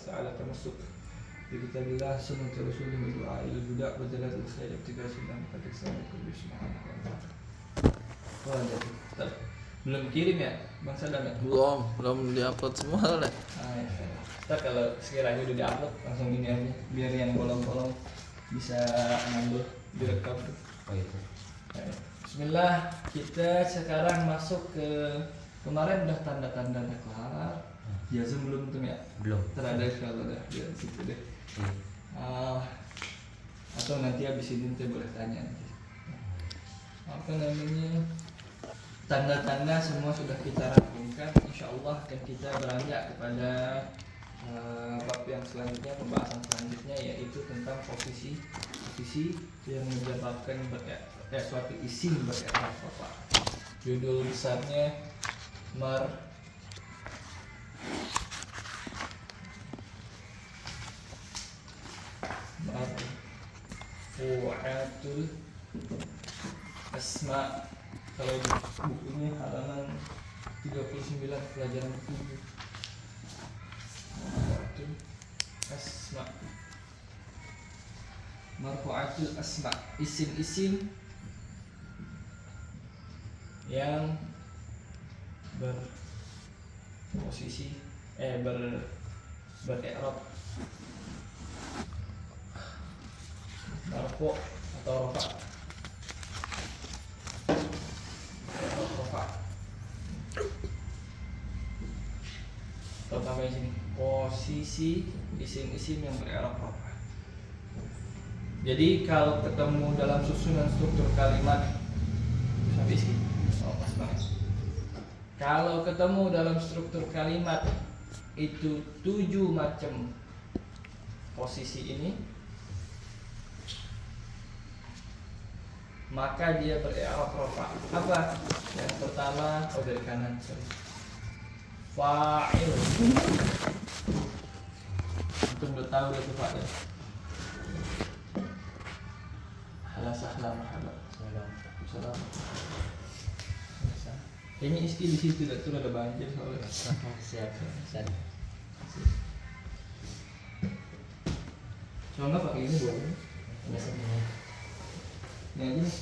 على تمسك بكتاب الله سنة رسوله ودعاء إلى الهدى وجلالة الخير ابتداء سنة فتكسر كل سبحانه وتعالى. طيب belum kirim ya Bang Sadam ya? Belum diupload semua lah. Ntar kalau sekiranya udah diupload langsung gini aja biar yang kolom-kolom bisa ngambil direkam tuh. Oh itu. Bismillah, kita sekarang masuk ke kemarin udah tanda-tanda kelar. Jazm belum tuh ya? Belum. Terada kalau udah di situ deh. Atau nanti habis ini nanti boleh tanya nanti. Apa namanya? Tanda-tanda semua sudah kita rampungkan, insya Allah, dan kita beranjak kepada bab yang selanjutnya, pembahasan selanjutnya yaitu tentang posisi yang menyebabkan suatu isim bererat apa. Judul besarnya Marfu'atul Asma. Kalau di bukunya halaman 39 pelajaran 7. Marfu'atul Asma. Marfu'atul Asma, isim-isim yang berposisi ber-i'rab marfu' atau rafa'. Pertama di sini posisi isim-isim yang ber-i'rab rafa'. Jadi kalau ketemu dalam susunan struktur kalimat sampai sini, pas banget. Kalau ketemu dalam struktur kalimat itu 7 macam posisi ini, maka dia ber-i'rab rafa'. Apa? Yang pertama, dari kanan, fa'il. Antum udah tahu itu fa'il. Halo sahlan marhaba. Salam. Kayaknya isti di situ tuh ada banjir soalnya. Siap. Kalau nggak pakai ini boleh. Ini aja nih.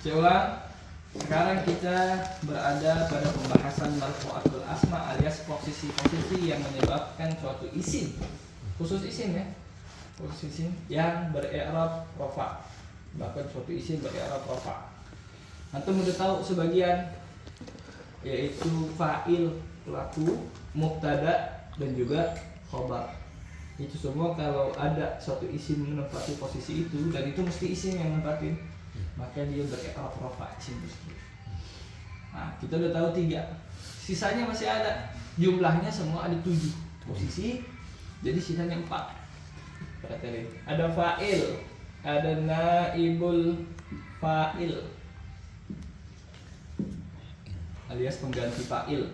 Coba sekarang kita berada pada pembahasan marfu'atul asma alias posisi-posisi yang menyebabkan suatu isim, khusus isim ya, khusus isim yang ber-i'rab rafa', bahkan suatu isim ber-i'rab rafa'. Antum udah tahu sebagian, yaitu fa'il pelaku, mubtada dan juga khobar. Itu semua kalau ada suatu isim menempati posisi itu, dan itu mesti isim yang menempatin, maka dia ber-i'rab rafa' isim tersebut. Nah, kita udah tahu 3. Sisanya masih ada. Jumlahnya semua ada 7 posisi. Jadi sisanya 4. Perhatian. Ada fa'il, ada naibul fa'il alias pengganti fa'il.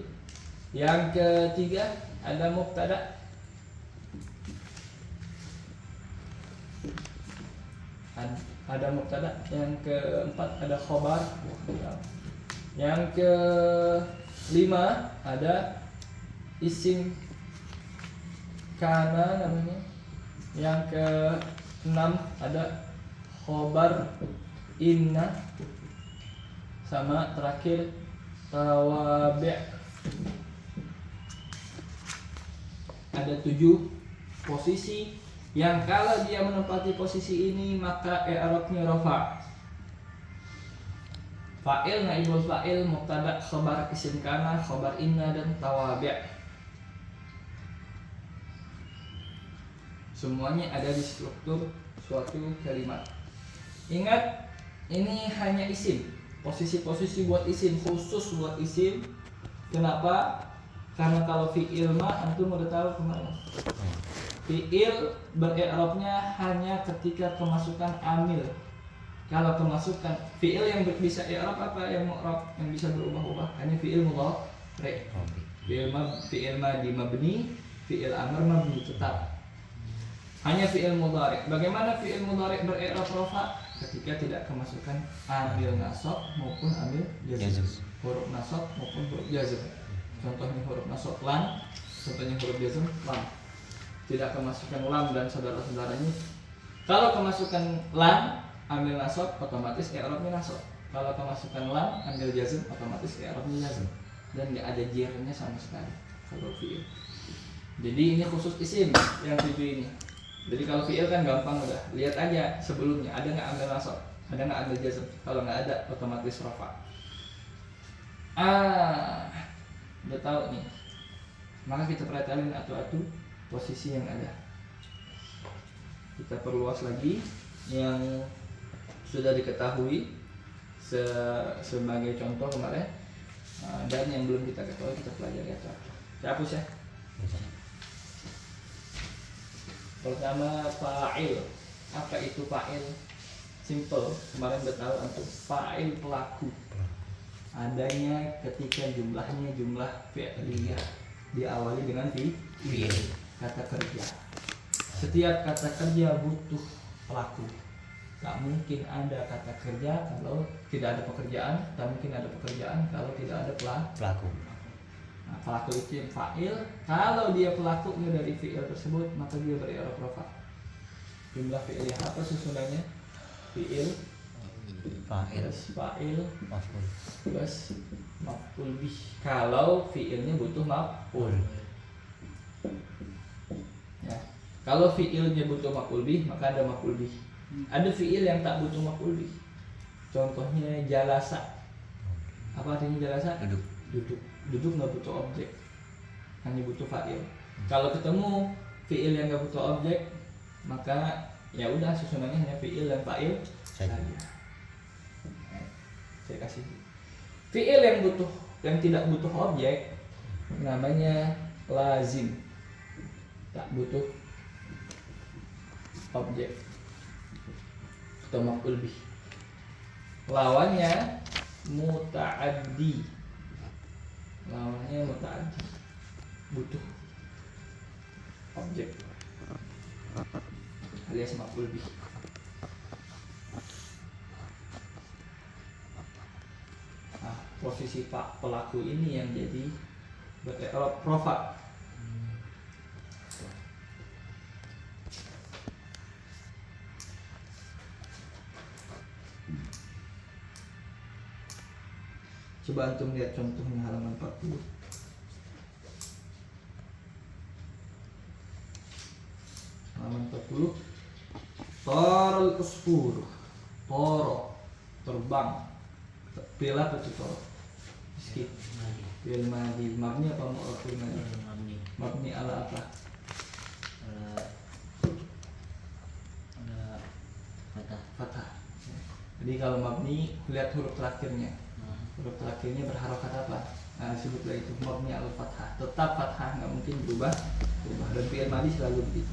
Yang ketiga ada mubtada. Ada mubtada. Yang keempat ada khobar. Yang kelima ada isim kana namanya. Yang keenam ada khobar inna, sama terakhir tawabi'. Ada 7 posisi yang kalau dia menempati posisi ini maka i'rabnya rafa'. Fa'il, naibul fa'il, mubtada, khabar isim kana, khabar inna dan tawabi'. Semuanya ada di struktur suatu kalimat. Ingat, ini hanya isim. Posisi-posisi buat isim, khusus buat isim. Kenapa? Karena kalau fi'il ma antum udah tahu kemarin. Fi'il ber-i'rabnya hanya ketika kemasukan amil. Kalau kemasukan fi'il yang bisa i'rab apa, yang mu'rab, yang bisa berubah-ubah, hanya fi'il mudhari'. Fi'il madhi mabni, fi'il amr mabni tetap. Hanya fi'il mudhari'. Bagaimana fi'il mudhari' ber-i'rab rafa'? ketika tidak kemasukan amil nasab maupun amil jazm. Huruf nasab maupun huruf jazm. Contohnya huruf nasab lam, contohnya huruf jazm lam. Tidak kemasukan lam dan saudara-saudaranya. Kalau kemasukan lam amil nasab otomatis i'rabnya nasab. Kalau kemasukan lam amil jazm otomatis i'rabnya jazm. Dan nggak ada jernya sama sekali kalau fi'il. Jadi ini khusus isim yang 7 ini. Jadi kalau fi'il kan gampang udah. Lihat aja sebelumnya ada nggak amil nasab, ada nggak amil jazm. Kalau nggak ada otomatis rafa. Udah tahu nih. Maka kita perhatiin atu-atu posisi yang ada. Kita perluas lagi yang sudah diketahui sebagai contoh kemarin, dan yang belum kita ketahui kita pelajari atu-atu. Saya hapus ya. Pertama fa'il. Apa itu fa'il? Simple. Kemarin udah tahu antum. Fa'il pelaku. Adanya ketika jumlahnya jumlah fi'liyah. Diawali dengan fi'il. Kata kerja. Setiap kata kerja butuh pelaku. Tak mungkin ada kata kerja kalau tidak ada pekerjaan. Tak mungkin ada pekerjaan kalau tidak ada pelaku. Nah, pelaku itu yang fa'il. Kalau dia pelakunya dari fi'il tersebut, maka dia beri'rab rafa. Jumlah fi'il yang apa susunannya? Fi'il, fa'il, plus maf'ul bih. Kalau fi'ilnya butuh maf'ul. Ya. Kalau fi'ilnya butuh maf'ul bih, maka ada maf'ul bih. Ada fi'il yang tak butuh maf'ul bih. Contohnya jalasa. Apa artinya jalasa? Duduk. Duduk nggak butuh objek, hanya butuh fa'il. Kalau ketemu fi'il yang nggak butuh objek, maka ya udah susunannya hanya fi'il dan fa'il saja. Saya kasih fi'il yang tidak butuh objek namanya lazim, tak butuh objek atau maf'ul bih. Lawannya muta'addi. Lawannya muta'addi, butuh objek alias maf'ul bih. Nah, posisi pak pelaku ini yang jadi beri'rab rafa. Coba antum lihat contohnya halaman 40. Halaman 40. Tarul usfur. Toro, terbang. Bila apa itu toro? Skip. Fil madhi. Mabni apa mu'rab fil madhi? Mabni ala apa? Fathah. Jadi kalau mabni lihat huruf terakhirnya. Huruf terakhirnya berharokat apa? Nah, sebutlah itu mabni al fathah. Tetap fathah, nggak mungkin berubah. Dan fi'il madhi selalu begitu.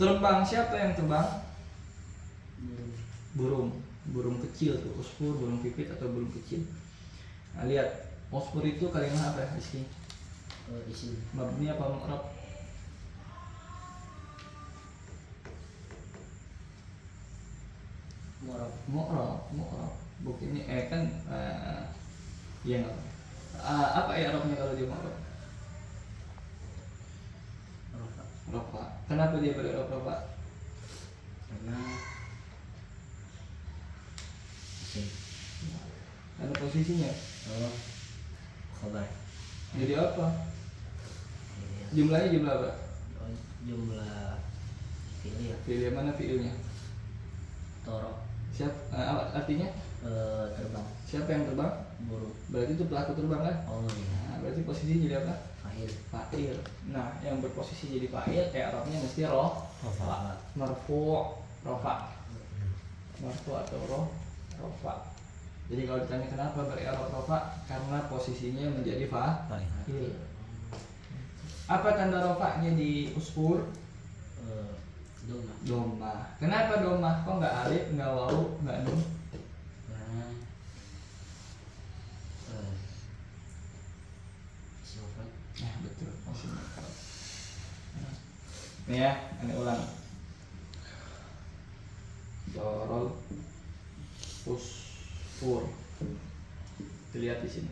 Terbang, siapa yang terbang? Burung kecil tuh, usfur, burung pipit atau burung kecil. Nah, lihat, usfur itu kalimat apa ya, Rizky? Isim. Mabni apa mu'rab? Mu'rab. Buktinya kan ya nggak. Apa i'rabnya kalau dia mu'rab? Rafa. Kenapa dia beri'rab rafa? Karena isim. Karena posisinya. Khabar. Jadi apa? Jumlahnya jumlah apa? Jumlah fi'il ya. Fi'il mana fi'ilnya? Toro. Artinya? Terbang. Siapa yang terbang? Burung. Berarti itu pelaku terbang kan? Oh iya. Nah, berarti posisinya jadi apa? Fa'il. Nah, yang berposisi jadi fa'il, i'rabnya mesti rafa. Marfu', rafa. Marfu' atau rafa. Jadi kalau ditanya kenapa beri'rab rafa, karena posisinya menjadi fa'il. Apa tanda rafa'nya di usfur? Doma. Kenapa doma? Kok nggak alif, nggak wawu, nggak nun? Karena sifat. Nah, betul. Nih ya, ini ulang. Torol usfur. Dilihat di sini.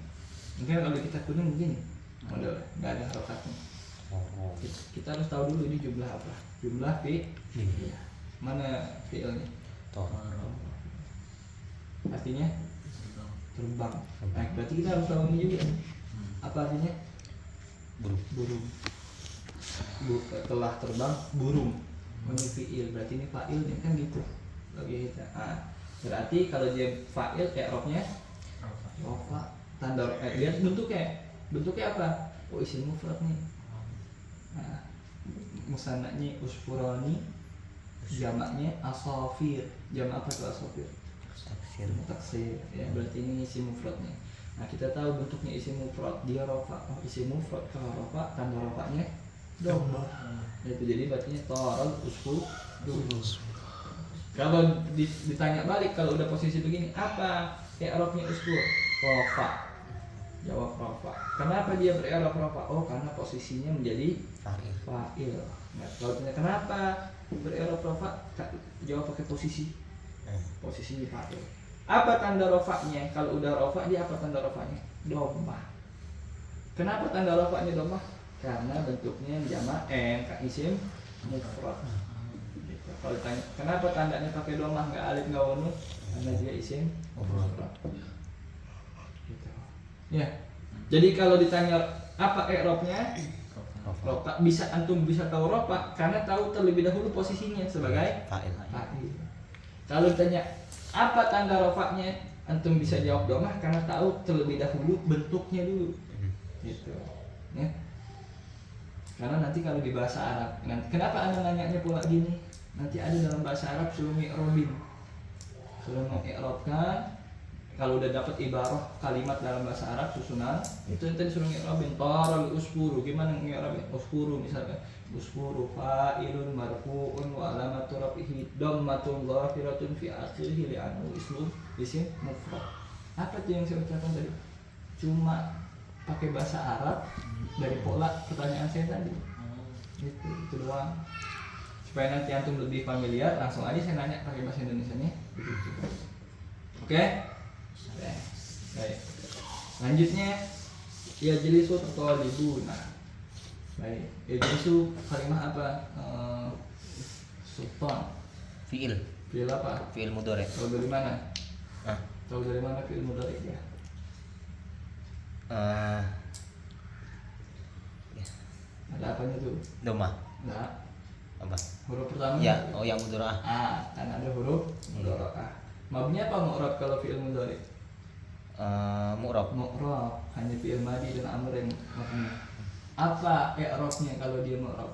Mungkin kalau kita kuning begini, model nggak ada harokatnya. Kita harus tahu dulu ini jumlah apa. Jumlah fi. Ya. Mana fiilnya? Artinya terbang. Nah, berarti kita harus tahu ini juga. Apa artinya? Burung. Telah terbang burung. Ini fiil, berarti ini fa'il kan gitu. Bagi kita. Berarti kalau dia fa'il i'rabnya rafa. Tanda lihat bentuknya apa? Oh, isim mufrad nih. Nah, musannanya usfurani, jamaknya asafir. Jamak apa tuh asafir? Taksir. Ya, berarti ini isim mufradnya. Nah, kita tahu bentuknya isim mufrad, dia rafa. Oh, isim mufrad kalau rafa, tanda rafanya dhamma. Itu jadi berarti taral usfur. Kalau ditanya balik kalau udah posisi begini, apa i'rabnya usfur? Rafa. Jawab rafa. Kenapa dia berirab rafa? Oh, karena posisinya menjadi fa'il. Nah, kalau tanya kenapa berirab rafa? Jawab pakai posisi. Posisinya fa'il. Apa tanda rafa'nya? Kalau udah rafa dia apa tanda rafa'nya? Dhammah. Kenapa tanda rafa'nya dhammah? Karena bentuknya jamak isim mufrad. Gitu. Kalau tanya kenapa tandanya pakai dhammah nggak alif nggak waw? Karena dia isim mufrad. Gitu. Ya. Jadi kalau ditanya apa i'rabnya? Rafa. Bisa antum bisa tahu rafa karena tahu terlebih dahulu posisinya sebagai fa'il. Kalau ditanya apa tanda rafa'nya? Antum bisa jawab dhammah karena tahu terlebih dahulu bentuknya dulu. Gitu. Ya. Karena nanti kalau di bahasa Arab, kenapa Anda nanyanya pula gini? Nanti ada dalam bahasa Arab suruh mi'rabin. Suruh mengi'rabkan. Kalau udah dapat ibarah kalimat dalam bahasa Arab susunan, itu nanti disuruh mi'rabin. Taral usfuru, gimana mi'rabin? Usfuru misalkan. Usfuru fa'ilun marfu'un wa alamatu rafihi dhammatun zahiratun fi akhirih li'annahu isim mufrad. Apa tuh yang saya ucapkan tadi? Cuma pakai bahasa Arab dari pola pertanyaan saya tadi. Itu doang. Supaya nanti antum lebih familiar, langsung aja saya nanya pakai bahasa Indonesianya. Begitu. Oke? Baik. Lanjutnya ya jelisu talibuna. Baik. Ya jelisu kalimat apa? Sultan. Fiil apa? Fiil mudhari. Tahu dari mana? Tahu dari mana fiil mudhari ya? Ada apanya tuh? Dhammah. Enggak. Apa? Huruf pertama. Ya, yang mudhari. Kan ada huruf mudhari. Mabnya apa mu'rab kalau fiil mudhari? Mu'rab. Mu'rab hanya fiil madi dan amr yang mabni. Apa i'rabnya kalau dia mu'rab?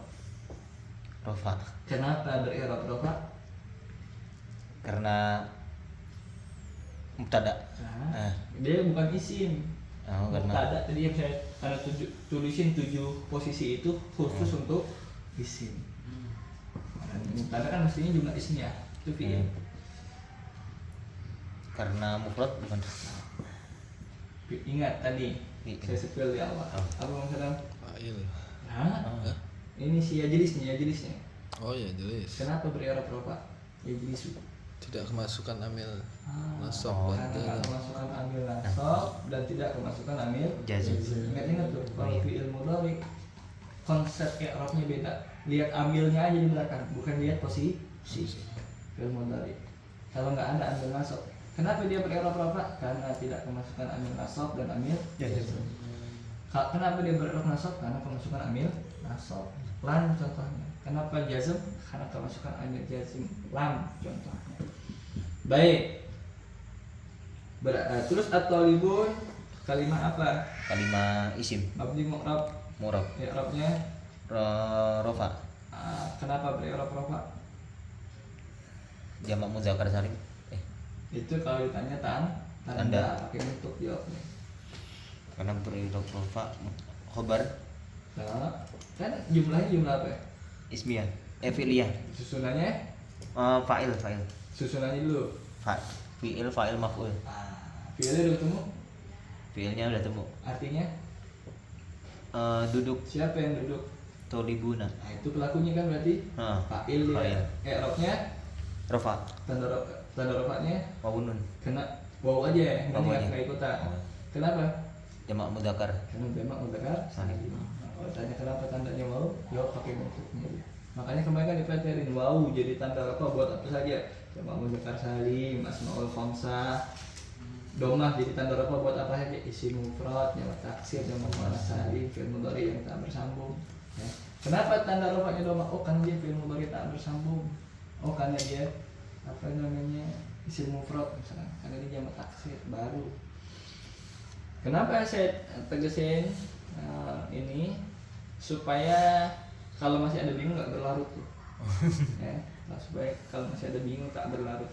Rafa. Kenapa beri'rab rafa? Karena mubtada. Dia bukan isim. Karena Mubtada tadi yang saya tulisin 7 posisi itu khusus untuk isim. Mubtada kan mestinya jumlah isimnya. Itu fiil. Karena mufrad bukan. Ingat tadi saya sepil di awal. Apa maksudnya? Fa'il. Ini si yajlisnya. Oh ya jelas. Kenapa beri'rab rafa? Yajlisu. Tidak kemasukan amil nasab Karena tidak kemasukan amil nasab dan tidak kemasukan amil jazm. Ingat tuh kalau fi'il mudhari konsep i'rabnya beda. Lihat amilnya aja di belakang, bukan lihat posisi fi'il mudhari. Kalau nggak ada amil nasab, kenapa dia beri'rab rafa? Karena tidak kemasukan amil nasab dan amil jazm. Kenapa dia beri'rab nasab? Karena kemasukan amil nasab. Lam contohnya. Kenapa jazm? Karena kemasukan amil jazm. Lam contohnya. Baik. Terus at-talibun kalimat apa? Kalimat isim. Mabni mu'rab. Mu'rab. I'rabnya Rafa. Kenapa beri'rab rafa? Jamak muzakkar salim. Itu kalau ditanya tanda pakai bentuk jawabnya. Karena beri'rab rafa khabar Nah, kan jumlahnya jumlah apa? ismiyah. Fi'liyah. Susunannya? Fa'il. Susunannya dulu. Fi'il, fa'il, maf'ul. Fi'ilnya udah ketemu? Fi'ilnya udah temu. Artinya? Duduk. Siapa yang duduk? Tolibuna. Nah, itu pelakunya kan berarti? Fa'il ya. I'rabnya? Rofa. Tanda rofaknya Wawunun. kena wow aja ya, Wow aja. nggak ikutan. Oh. Kenapa? Jamak mudzakkar. Karena jamak mudzakkar salim. Kalau tanya kenapa tandanya wow, jawab pakai bentuknya aja. Makanya kemarin kan dipelajarin wow jadi tanda apa buat apa saja. Jamak mudzakkar salim, asmaul khamsah. Domah jadi tanda apa buat apa saja? Isim mufrad, jamak taksir, jamak muannas salim, fi'il mudhari yang tak bersambung. Ya. Kenapa tanda rofaknya domah? Oh karena dia fi'il mudhari tak bersambung. Oh karena dia apa namanya isim mufrad misalnya, karena dia jamak taksir baru. Kenapa saya tegesin ini supaya kalau masih ada bingung nggak berlarut tuh, ya, supaya kalau masih ada bingung tak berlarut,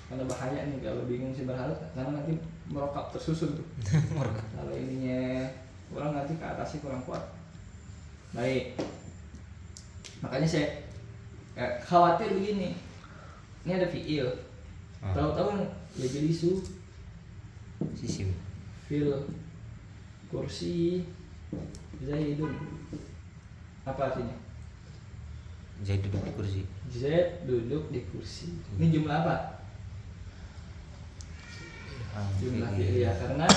karena bahaya nih kalau bingung sih berlarut, karena nanti merokap tersusun tuh. Kalau ininya kurang nanti ke atasnya kurang kuat. Baik, makanya saya khawatir begini, ini ada fiil, tahu-tahu ya jadi Sisim. fil kursi Zaidun, apa artinya? Zaid duduk di kursi. Z duduk di kursi. Ini jumlah apa? Jumlah fi'il ya, karena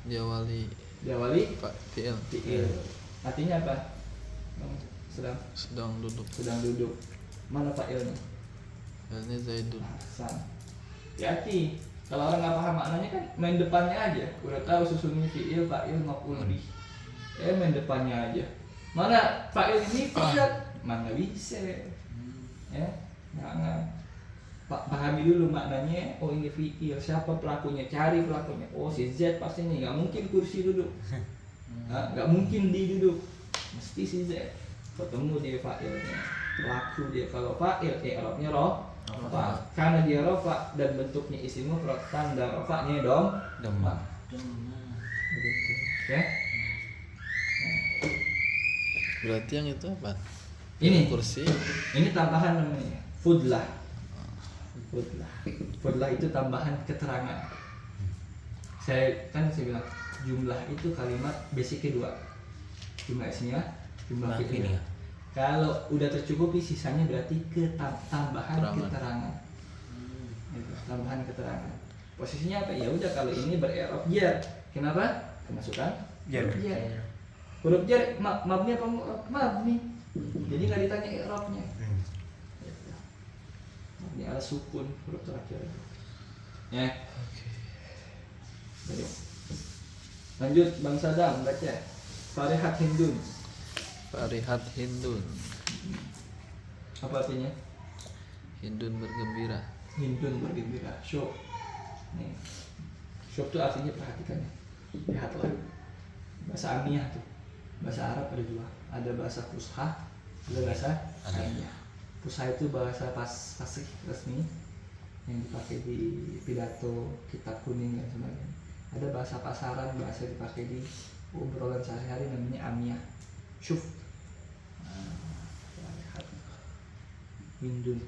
Diawali diawali Pak fi'il fi'il. Artinya apa? Sedang sedang duduk. Mana fa'ilnya? Fi'ilnya Zaidun. Ahsan. Hati-hati. Kalau orang nggak paham maknanya kan main depannya aja. Udah tahu susunnya fi'il, fa'il, maf'ul bih. Main depannya aja. Mana fa'il ini fi'il? Mana bisa? Ya, jangan. Pak pahami dulu maknanya. Oh ini fi'il. Siapa pelakunya? Cari pelakunya. Oh si Z pastinya. Nggak mungkin kursi duduk. Nggak mungkin di duduk. Mesti si Z. Ketemu dia fa'ilnya. Pelaku dia. Kalau fa'il, Arabnya rofa. Karena dia rofa dan bentuknya isim mufrad, tanda rofanya Domah. begitu ya. Berarti yang itu apa? Ini Kursi. ini tambahan namanya fudlah. Fudlah itu tambahan keterangan. Saya bilang jumlah itu kalimat basicnya dua, jumlah isinya, jumlah fi'ilnya. Kalau udah tercukupi sisanya berarti tambahan keterangan. Gitu, tambahan keterangan. Posisinya apa? Ya udah kalau ini ber-i'rab jar. Kenapa? Kemasukan Jar. Huruf jar mabni apa mabni. Jadi nggak ditanya i'rabnya. Gitu. Mabni ala sukun huruf terakhir. Ya. Baik. Lanjut Bang Sadam baca. Farihat Hindun. Farihat Hindun. Apa artinya? Hindun bergembira. Hindun bergembira. Syuk. Nih. Syuk itu artinya perhatikan ya. Lihatlah. Bahasa Amiyah tuh. Bahasa Arab ada dua. Ada bahasa Fushah, ada bahasa Amiyah. Fushah itu bahasa fasih resmi yang dipakai di pidato, kitab kuning dan sebagainya. Ada bahasa pasaran, bahasa dipakai di obrolan sehari-hari namanya Amiyah. Syuf. Hindun.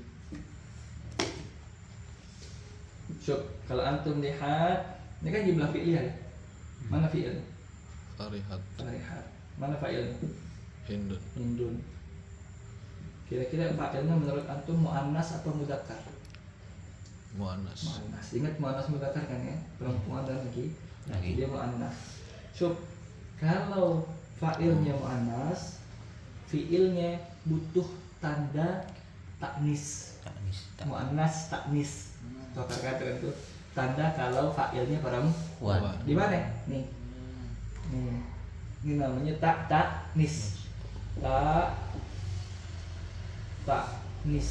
Syuf. Kalau antum lihat, ini kan jumlah fi'il ya. Mana fi'il? Farihat Farihat. Mana fa'ilnya? Hindun. Hindun. Kira-kira fa'ilnya menurut antum muannas atau mudzakkar? Muannas. Muannas. Ingat muannas mudzakkar kan ya? Perempuan dan laki. Laki. Dia muannas. Syuf. Kalau fa'ilnya muannas, fi'ilnya butuh tanda taknis. Muannas taknis. Kata itu tanda kalau fa'ilnya perempuan. Wan. Di mana? Nih. Nih. Ini namanya taknis. Taknis.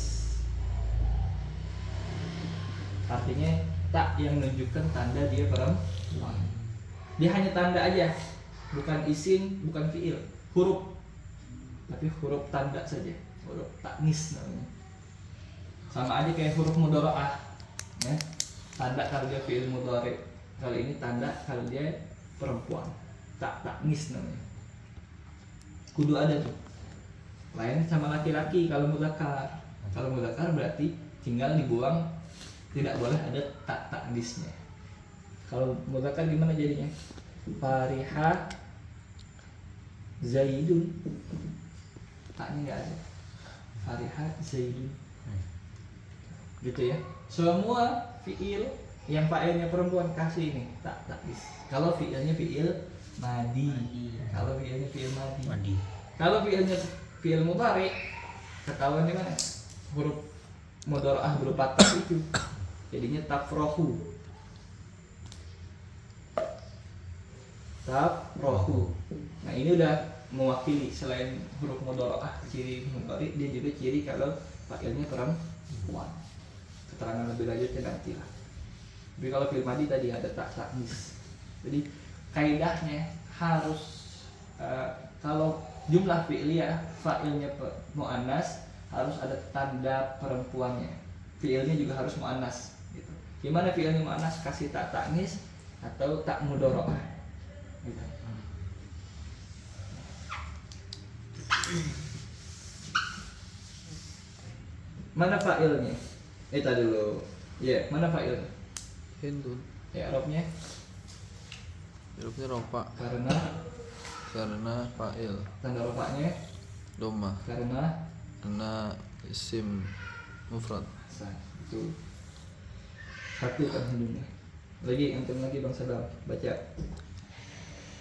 Artinya tak yang menunjukkan tanda dia perempuan. Dia hanya tanda aja, bukan isim, bukan fiil, huruf. Tapi huruf tanda saja, huruf taknis namanya. Sama aja kayak huruf mudharaah, ya. Tanda kalau dia fiil mudhari. Kalau ini tanda kalau dia perempuan. Taknis namanya. Kudu ada tuh. Lain sama laki-laki kalau mudzakkar. Kalau mudzakkar berarti tinggal dibuang, tidak boleh ada taknisnya. Kalau mudzakkar gimana jadinya? Fariha Zaidun. Taknya enggak ada. Fariha Zaidun. gitu ya. Semua fiil yang fa'ilnya perempuan kasih ini tak taknis. Kalau fiilnya fiil madi, kalau fiilnya fiil madi, Mandi. kalau fiilnya fiil mudhari ketahuan di mana? Huruf mudhari'ah berupa ta itu jadinya tafrohu. Tafrohu. Nah ini udah mewakili selain huruf mudhari'ah ciri mudhari, dia juga ciri kalau fa'ilnya perempuan. Keterangan lebih lanjutnya nanti lah. Tapi kalau fi'il madi tadi ada tak taknis. Jadi kaidahnya harus kalau jumlah fi'liyah fa'ilnya muannas harus ada tanda perempuannya. Fi'ilnya juga harus muannas gitu. Gimana fi'ilnya muannas? Kasih tak taknis atau tak mudhari'ah. Gitu. Mana fa'ilnya? Tadi dulu. Ya, mana fa'ilnya? Hindun. Ya, Arabnya Hurufnya rofa karena fa'il. tanda rofaknya Doma. karena Karena isim mufrad. sah. Itu satu kan hidungnya. Lagi antum lagi Bang Sadam baca.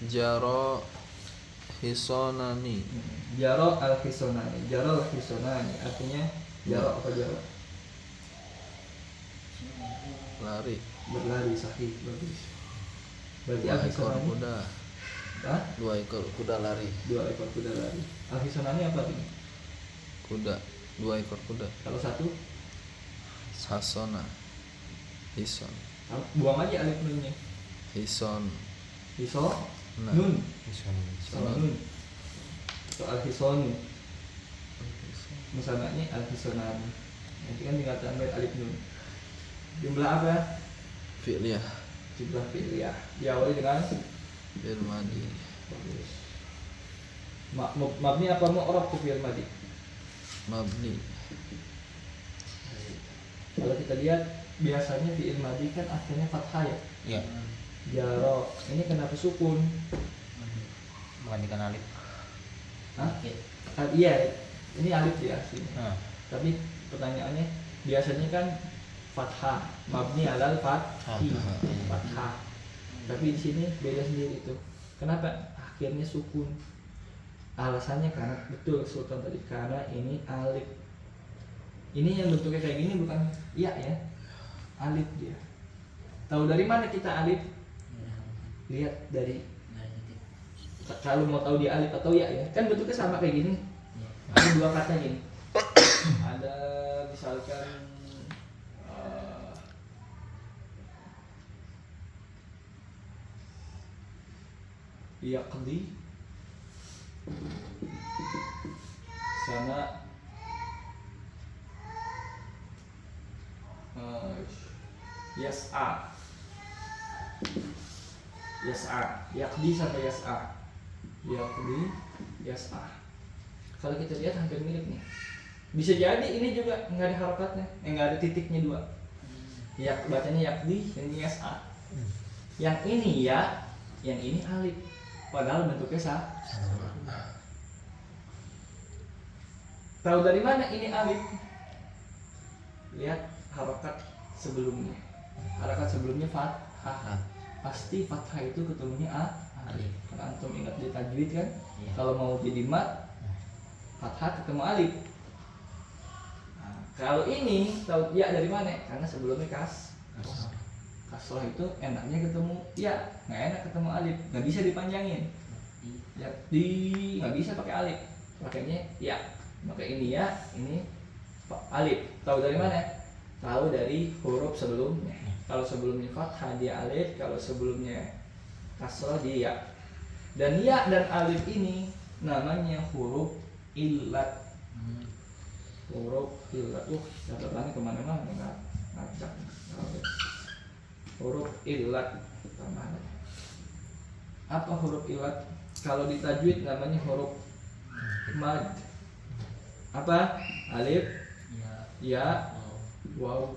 Jaro hisonani. Jaro al-hisonani. Jaro al-hisonani artinya jaro apa jaro? Lari. Berlari, sahih, bagus. Berarti 2 ekor al-hisonani kuda. Hah? 2 ekor kuda lari. 2 ekor kuda lari. Al-hisonani apa ini? Kuda. 2 ekor kuda. Kalau satu Hasona. Hison. buang aja alif nunnya. Hison. Hiso Nah. nun. Hisonun. Sama nun. Soal hisonu. Musanaknya al-hisonani. Nanti kan tinggal tambah alif nun. Jumlah apa? Fi'liyah. Jumlah fi'liyah. Diawali dengan Fi'il madi. bagus. Mabni apa mu'rab tuh fi'il madi? Mabni. Kalau kita lihat biasanya fi'il madi kan akhirnya fathah ya. Iya. Jaro. Ini kenapa sukun? Menggantikan alif. Hah? Iya, ini alif ya sini. Nah, Tapi pertanyaannya biasanya kan fathah, mabni alal fathi, fathah. Tapi di sini beda sendiri tuh. Kenapa akhirnya sukun? Alasannya karena betul Sultan tadi karena ini alif. Ini yang bentuknya kayak gini bukan iya ya, alif dia. Tahu dari mana kita alif? Lihat dari kalau mau tahu dia alif atau ya kan bentuknya sama kayak gini. Ada dua kata gini. Ada misalkan yaqdi sama yas'a. Yaqdi sama yas'a. Yaqdi yas'a. Kalau kita lihat hampir mirip nih. Bisa jadi ini juga nggak ada harokatnya, nggak ada titiknya dua. Ya bacanya yaqdi, ini yas'a. Yang ini ya, yang ini alif. Padahal bentuknya sama. Tahu dari mana ini alif? Lihat harokat sebelumnya. Harokat sebelumnya fathah. Pasti fathah itu ketemunya alif. Karena antum ingat di tajwid kan? Iya. Kalau mau jadi mat, fathah ketemu alif. Nah, kalau ini tahu ya dari mana? Karena sebelumnya kasroh itu enaknya ketemu ya, nggak enak ketemu alif, nggak bisa dipanjangin. Ya nggak bisa pakai alif, pakainya ya. Maka ini ya, ini alif. Tahu dari mana? Tahu dari huruf sebelumnya. Kalau sebelumnya fathah dia alif, kalau sebelumnya kasroh dia ya. Dan ya dan alif ini namanya huruf illat. Huruf illat. Catatannya kemana-mana nggak ngacak. Huruf illat tambahan. Apa huruf illat? Kalau di tajwid namanya huruf mad. Apa? Alif, ya, waw.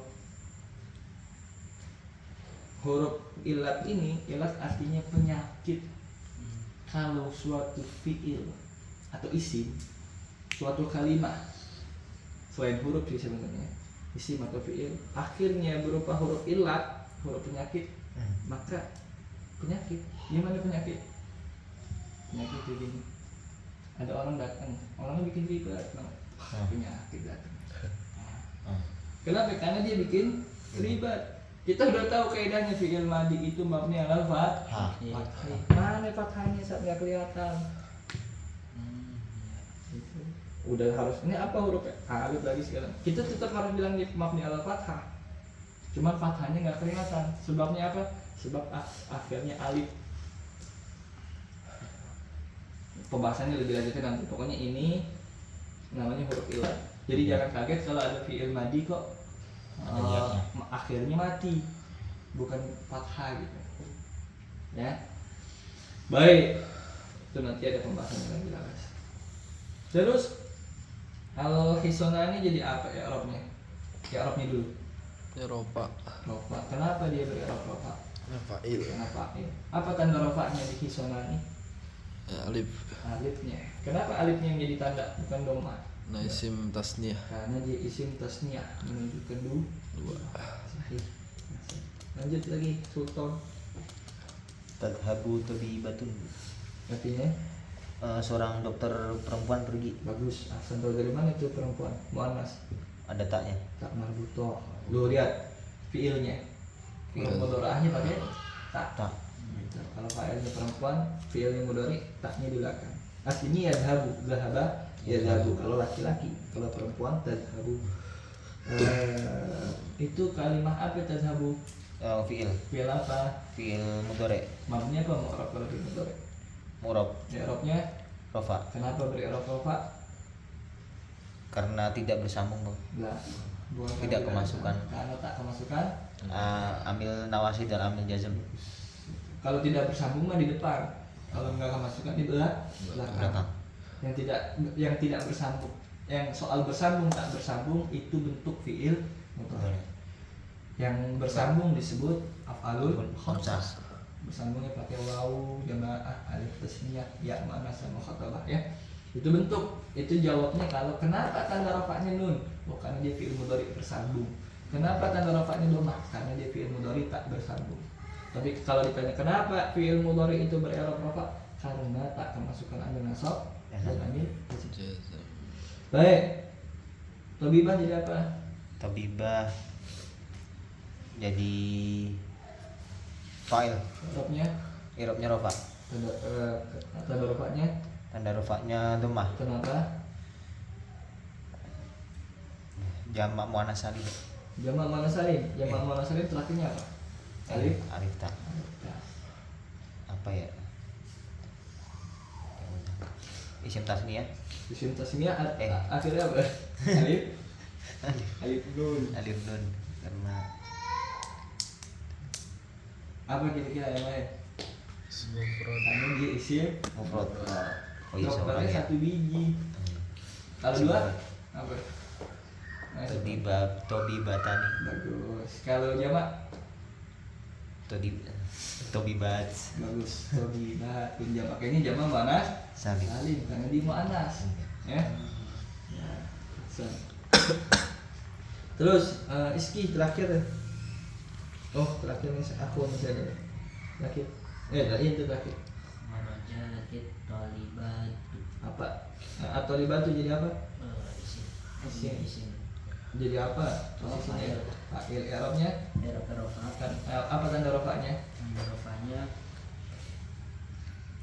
Huruf illat ini, illat artinya penyakit. Kalau suatu fiil atau isim, suatu kalimat, selain huruf sih sebenarnya, isim atau fiil akhirnya berupa huruf ilat, huruf penyakit, maka penyakit. Gimana penyakit? Penyakit begini. Ada orang datang, orangnya bikin ribet, penyakit datang. Kenapa? Karena dia bikin ribet. Kita udah tahu kaidahnya fi'il madi itu mabni alal fathah. Mana fathahnya saat nggak kelihatan? Udah harus ini apa hurufnya? Alif lagi sekarang. Kita tetap harus bilang di mabni alal fathah. Cuman fathahnya nggak kelihatan. Sebabnya apa? Sebab akhirnya alif. Pembahasannya lebih lanjutnya nanti. Pokoknya ini namanya huruf ilat. Jadi jangan kaget kalau ada fi'il madi kok akhirnya mati, bukan fathah gitu. Ya. Baik. Itu nanti ada pembahasannya lagi guys. Terus al-hisonani jadi apa ya Arabnya? Ya Arabnya dulu. Eropa. Rofa. Kenapa dia ber'irab rofa? Fa'il. Kenapa? Apa tanda rofanya di hisonani? Alif. Alifnya. Kenapa alifnya yang jadi tanda bukan doma? Nah, isim tasniyah. Karena dia isim tasniyah menunjukkan dua. Sahih. Lanjut lagi Sultan. Tadhabu tabibatun. Artinya Seorang dokter perempuan pergi. bagus. Asal tahu dari mana itu perempuan? Muannas. Ada taknya. Tak marbutoh. Lu lihat fiilnya. Fiil mudhari'ahnya pakai tak. Tak. Gitu. Kalau fa'ilnya perempuan, fiilnya mudhari' taknya di belakang. Aslinya yadhabu, zahaba, yadhabu. Kalau laki-laki, kalau perempuan tadhabu. Itu kalimat apa tadhabu? Fiil. Fiil apa? Fiil mudhari'. Mabnya apa mu'rab kalau fiil mudhari'? Murab. I'rabnya Rafa. kenapa beri-i'rab rafa? Karena tidak bersambung, Bang. Lah, bukan Tidak karena kemasukan. Karena tak kemasukan. Amil nawasi dan amil jazm. Kalau tidak bersambung mah di depan. Kalau enggak kemasukan di belakang. Belakang. Yang tidak bersambung. Yang soal bersambung tak bersambung itu bentuk fiil mudhari'. Yang bersambung disebut af'alul khamsah. Bersambungnya pakai wawu, jamaah, alif tasniyah, ya muannas sama khatabah ya. Itu bentuk. Itu jawabnya kalau kenapa tanda rafa'nya nun? Oh, karena dia fiil mudhari' bersambung. Kenapa tanda rafa'nya dhammah? Karena dia fiil mudhari' tak bersambung. Tapi kalau ditanya kenapa fiil mudhari' itu ber'irab rafa'? Karena tak kemasukan amil nasab dan amil jazm. Jazam. Baik. Tabibah jadi apa? Tabibah jadi fa'il. I'rabnya I'rabnya rafa. tanda rafa'nya Tanda rafa'nya dhammah. kenapa? Jamak muannas salim. Jamak muannas salim. Jamak muannas salim terakhirnya apa? Alif. Alif tak. Nah, Apa ya? Isim tasniyah. isim tasniyah Eh. akhirnya apa? Alif. Alif nun. Alif nun karena Apa kira-kira yang lain? Mufrad. Karena dia isim mufrad. Oh iya, seorang dokternya ya. satu biji. Kalau dua apa? Nah, Tobibatani. bagus. Kalau jamak Tobibat bagus. Tobiba. Jamak ini jamak muannas salim. salim karena dia muannas. Ya. Ya. Terus iski terakhir. Oh, terakhir nih aku misalnya. Terakhir. Itu terakhir. Marajatit talibat Apa? Atau libatu jadi apa? isim Isim. Jadi apa? Posisinya fa'il. I'rabnya Eropa kan apa tanda rafa'nya? Eropanya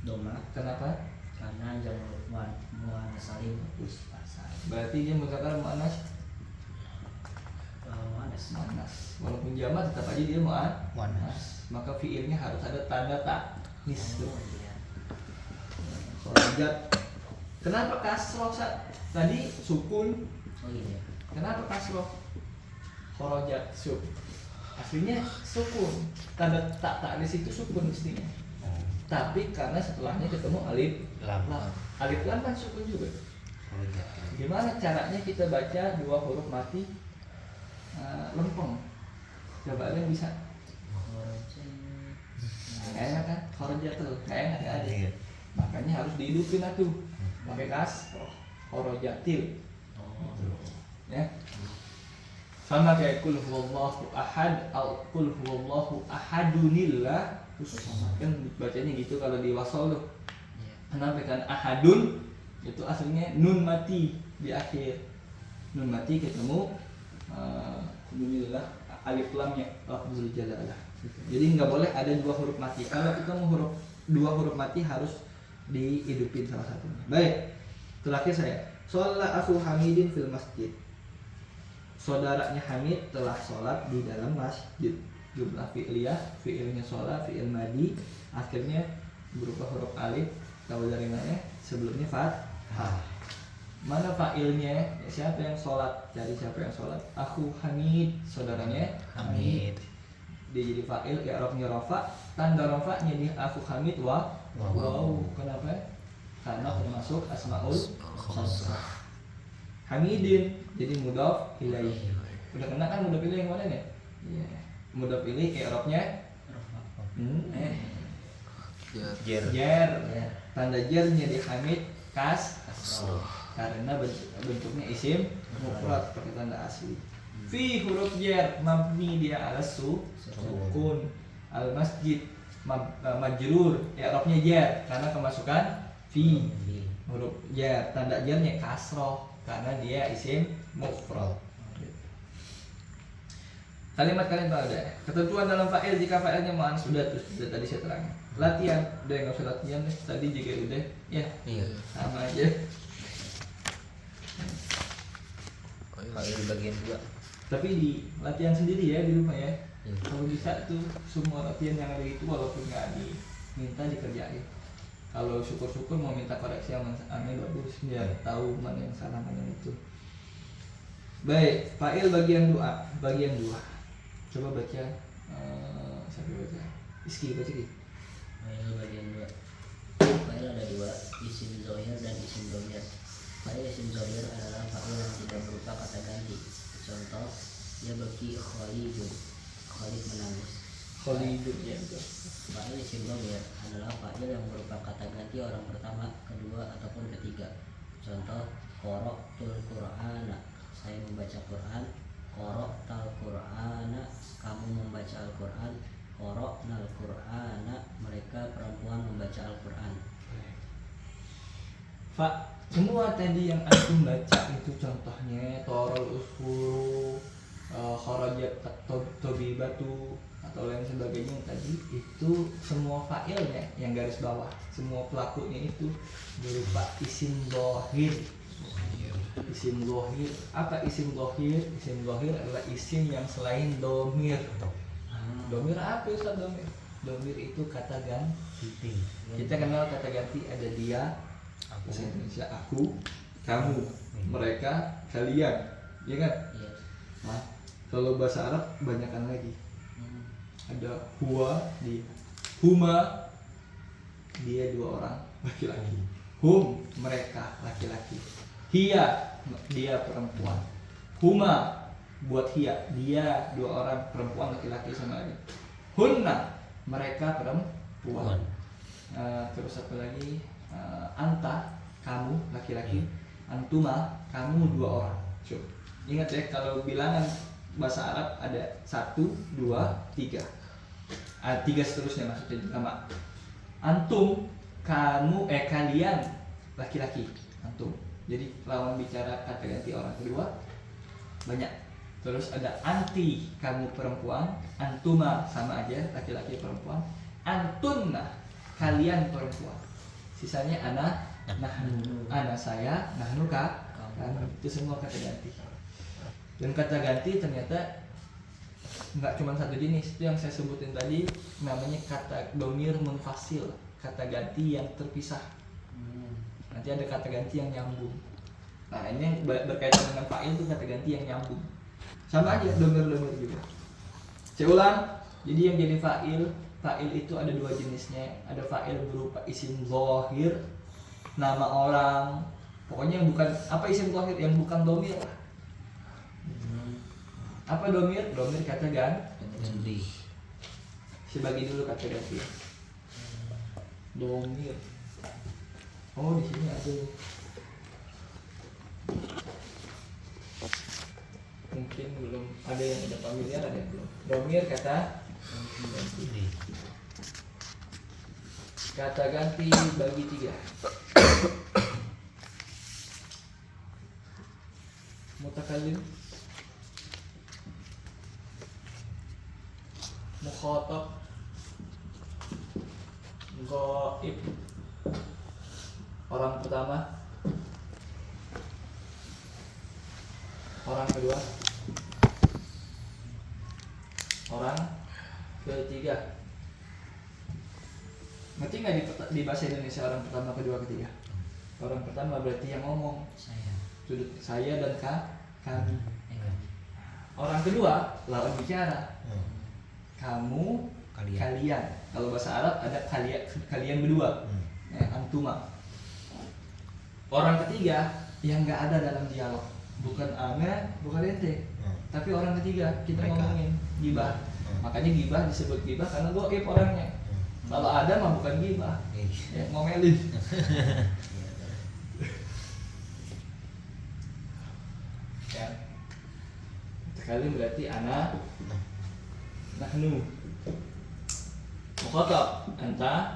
doma Kenapa? karena jamak muannas salim Berarti dia mengatakan muannas muannas walaupun jamak tetap aja dia muannas. Muannas. Maka fiilnya harus ada tanda taknis. iya. Kharajat. Kenapa kasroh tadi sukun? Oh iya. Kenapa kasroh? Kharajat suk. Aslinya sukun. Tanda taknis itu sukun mestinya. Tapi karena setelahnya ketemu alif Lam. lam. Alif lam kan sukun juga. Oh iya. Gimana caranya kita baca dua huruf mati lempeng? Coba ada yang bisa? Nggak enak kan? Kharajatul, nggak enak ya ada. Iya. Makanya harus dihidupin atuh. Pakai kas, kharajatil. Oh. Ya. Sama kayak kul huwallahu ahad atau kul huwallahu ahadunillah, kan bacanya gitu kalau di wasol tuh. Kenapa kan ahadun itu aslinya nun mati di akhir, nun mati ketemu dunillah alif lamnya lafzul jalalah. Jadi nggak boleh ada dua huruf mati. Kalau kita mau dua huruf mati harus dihidupin salah satunya. Baik, terakhir saya. Sholat aku Hamidin fil masjid. Saudaranya Hamid telah sholat di dalam masjid. Jumlah fi'liyah, fi'ilnya sholat, fi'il madi, akhirnya berupa huruf alif. Tahu dari mana? Sebelumnya fathah. Mana fa'ilnya? Ya, siapa yang sholat? Cari siapa yang sholat. Aku Hamid, saudaranya Hamid. Dia jadi fa'il, i'rabnya rafa. Tanda rafa'nya di aku Hamid wa wow. Kenapa? Karena termasuk asmaul khamsah. Hamidin jadi mudhaf ilaih. Udah kena kan mudhaf ilaih yang mana nih? Iya. Mudhaf ilaih i'rabnya Jer. jar. Tanda jarnya di Hamid kasroh. Karena bentuknya isim mufrad pakai tanda asli. Fi huruf jar mabni dia ala sukun. Al masjid majrur i'rabnya jar karena kemasukan fi. Huruf jar tanda jarnya kasroh karena dia isim mufrad. Kalimat-kalimat pada ketentuan dalam fa'il jika fa'ilnya mu'annas sudah tadi saya terangkan. Latihan udah nggak usah latihan deh, tadi juga udah ya Iya. sama aja. Fa'il bagian 2. Tapi di latihan sendiri ya di rumah ya. Iya. Kalau bisa tuh semua latihan yang ada itu walaupun nggak diminta dikerjain. Kalau syukur-syukur mau minta koreksi sama aneh bagus biar tahu mana yang salah mana yang itu. Baik, fa'il bagian doa, bagian 2. Coba baca siapa baca? Iski baca Ki. Fa'il bagian 2. Fa'il ada dua, isim zahir dan isim dhamir. Fa'il isim zahir adalah fa'il yang tidak berupa kata ganti. Contoh, ya bagi Khalidun. Khalid menangis. Khalidun ya betul. Fa'il isim dhamir adalah fa'il yang berupa kata ganti orang pertama, kedua ataupun ketiga. Contoh, qara'tul Qur'ana. Saya membaca Quran. Qara'tal Qur'ana. Kamu membaca Al-Qur'an. Qara'nal Qur'ana. Mereka perempuan membaca Al-Qur'an. Fa, semua tadi yang antum baca itu contohnya torol usfuru, kharajat tabibatu atau lain sebagainya tadi itu semua fa'ilnya yang garis bawah, semua pelakunya itu berupa isim dhahir. Isim dhahir. Apa isim dhahir? Isim dhahir adalah isim yang selain domir. Domir apa Ustaz domir? Domir itu kata ganti. Kita kenal kata ganti ada dia, bahasa Indonesia aku, kamu, mereka, kalian, ya kan? Iya. Nah, kalau bahasa Arab banyakkan lagi. Ada huwa, dia, huma, dia dua orang laki-laki, hum, mereka laki-laki, hiya, dia perempuan, huma, buat hiya, dia dua orang perempuan laki-laki sama lagi, hunna, mereka perempuan. Terus apa lagi? Anta, kamu laki-laki, antuma, kamu dua orang. Coba ingat ya, kalau bilangan bahasa Arab ada 1, 2, 3. 3 seterusnya maksudnya sama. Antum, kamu, kalian laki-laki, antum. Jadi lawan bicara kata ganti orang kedua banyak. Terus ada anti, kamu perempuan, antuma sama aja laki-laki perempuan, antunna, kalian perempuan. Sisanya ana, nahnu, ana saya, nahnu kak, itu semua kata ganti. Dan kata ganti ternyata nggak cuma satu jenis, itu yang saya sebutin tadi namanya kata domir munfasil, kata ganti yang terpisah. Nanti ada kata ganti yang nyambung. Nah ini yang berkaitan dengan fa'il itu kata ganti yang nyambung. Sama aja domir-domir juga. Saya ulang, jadi yang jadi fa'il itu ada dua jenisnya. Ada fa'il berupa isim zahir, nama orang, pokoknya yang bukan apa isim zahir yang bukan domir. Apa domir? Domir kata ganti. Sebagi dulu kata ganti. Domir. Oh di sini ada. Mungkin mungkin belum ada yang udah familiar, ada yang belum. Domir kata ganti. Kata ganti bagi 3. Mutakallim, mukhatab, ghaib. Orang pertama, orang kedua, orang ketiga. Ngerti nggak di bahasa Indonesia orang pertama, kedua, ketiga? Orang pertama berarti yang ngomong, sudut saya dan kami. Orang kedua lawan bicara, kamu, kalian. Kalau bahasa Arab ada kalian berdua, antuma. Orang ketiga yang nggak ada dalam dialog, bukan ana, bukan ente, tapi orang ketiga kita Mereka. ngomongin gibah. Makanya gibah disebut gibah karena goib orangnya. Kalau ada mah bukan gibah, ya, ngomelin. Ya. Sekali berarti ana, nahnu. Mukhatab, anta,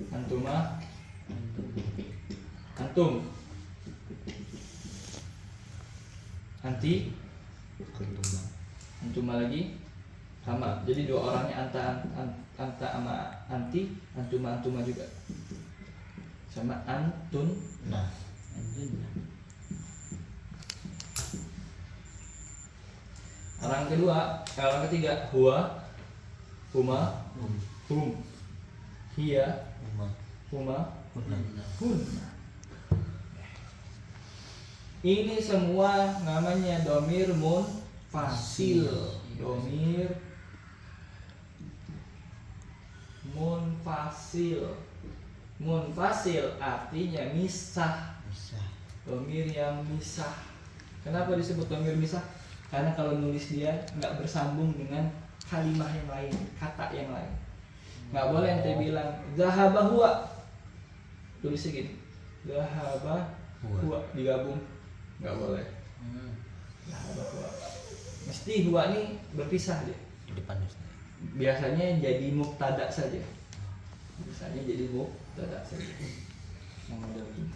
antuma, antum, anti, antuma lagi, sama. Jadi dua orangnya anta sama anti, antuma juga, sama antun. Orang kedua, orang ketiga, huwa, huma, hum, hiya, huma, hunna. Ini semua namanya domir munfasil. Domir munfasil. Munfasil artinya misah. Domir yang misah. Kenapa disebut domir misah? Karena kalau nulis dia nggak bersambung dengan kalimat yang lain, kata yang lain. Nggak boleh ente bilang zahaba huwa, tulisnya gini, zahaba huwa digabung, nggak boleh. Zahaba huwa, mesti huwa ini berpisah dia. Di depan Biasanya jadi mubtada saja. Biasanya jadi mubtada saja. Yang model ini.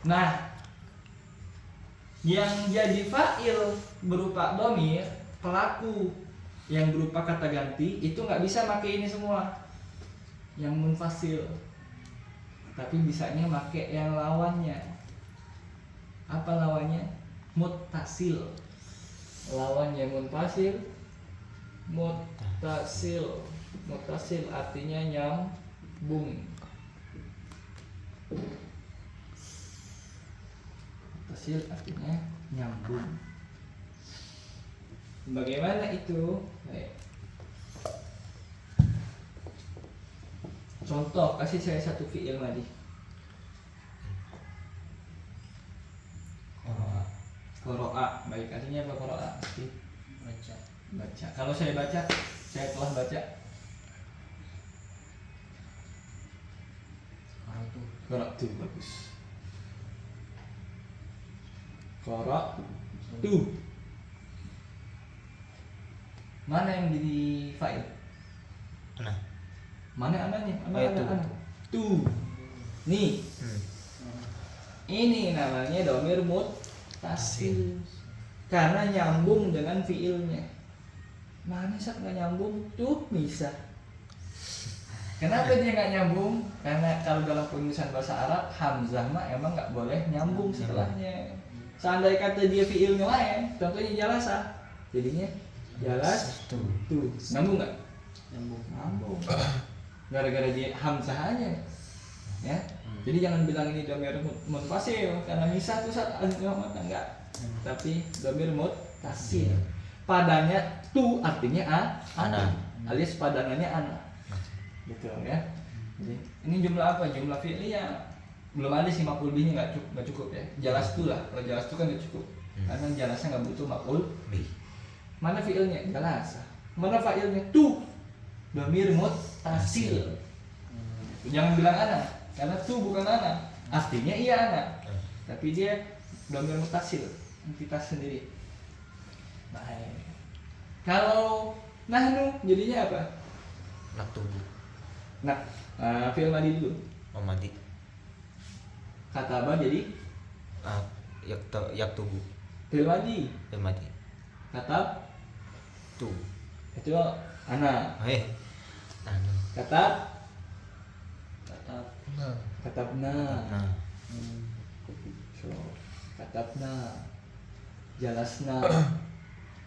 Nah, yang jadi fa'il berupa domir, pelaku yang berupa kata ganti itu nggak bisa pakai ini semua yang munfasil, tapi bisanya pakai yang lawannya. Apa lawannya? Muttasil. Lawannya munfasil, muttasil. Muttasil artinya nyambung. Muttasil artinya nyambung. Bagaimana itu? Contoh, kasih saya satu fi'il madi. Qara'a. Baik, artinya apa qara'a? Baca. Kalau saya baca, saya telah baca. Qara'tu, bagus. Qara'tu. Mana yang jadi fa'il? Mana ananya? Ana. Tu. Nih. Ini namanya domir muttasil. Karena nyambung dengan fiilnya. Mana sak nggak nyambung? Tuh bisa. Kenapa dia nggak nyambung? Karena kalau dalam penulisan bahasa Arab hamzah mah emang nggak boleh nyambung setelahnya. Seandainya kata dia fiilnya lain, contohnya jalasa, jadinya jalas tuh. Nyambung nggak? Nyambung. Gara-gara dia hamzah aja, ya. Jadi jangan bilang ini domir munfasil karena misah tuh saat enggak. Tapi domir muttasil. Padanya tu artinya ana. Alias padangannya ana. Gitu ya. Jadi ini jumlah apa? Jumlah fi'liyah. Belum ada sih maf'ul bihnya nggak cukup ya. Jalas tu lah. Kalau jalas tu kan nggak cukup. Karena jalasnya nggak butuh maf'ul bih. Mana fi'ilnya? Jalas. Mana fa'ilnya? Tu. Domir muttasil. Jangan bilang ana, karena tu bukan ana. Artinya iya ana. Tapi dia domir muttasil, entitas sendiri. Baik. Kalau nahnu jadinya apa? Nak tunggu. Nah, fi'il madi dulu. Oh mati. Kataba jadi Yak tunggu. fi'il madi. Ya mati. Katab Tuh. itu ana. Anu. Katab Tetap Nah, katabna. Nah. So, katabna. Jalasna.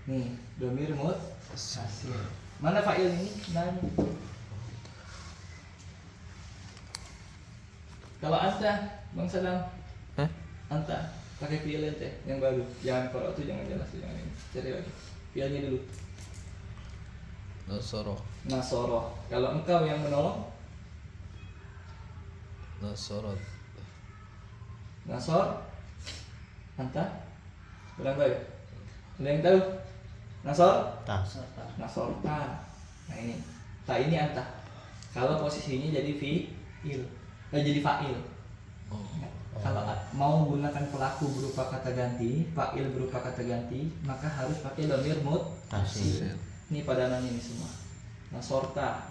Nih, domir hasil. Mana fa'il ini? Nahnu. Kalau anta, Bang Sadam, Hah? anta pakai fi'il ente yang baru. Jangan kalau itu jangan jelas, jangan ini. Cari lagi. Fi'ilnya dulu. Nasoro. Nasoro. Kalau engkau yang menolong, Nasorot. Nasor. Anta. Ulang baik. Ada yang tahu? Nasor. Tas. serta Nasorta. Nah ini. Ta ini anta. Kalau posisinya jadi fi'il. Jadi fa'il. Oh. Kalau mau gunakan pelaku berupa kata ganti, fa'il berupa kata ganti, maka harus pakai dhamir muttasil. Ini padanannya ini semua. Nasorta.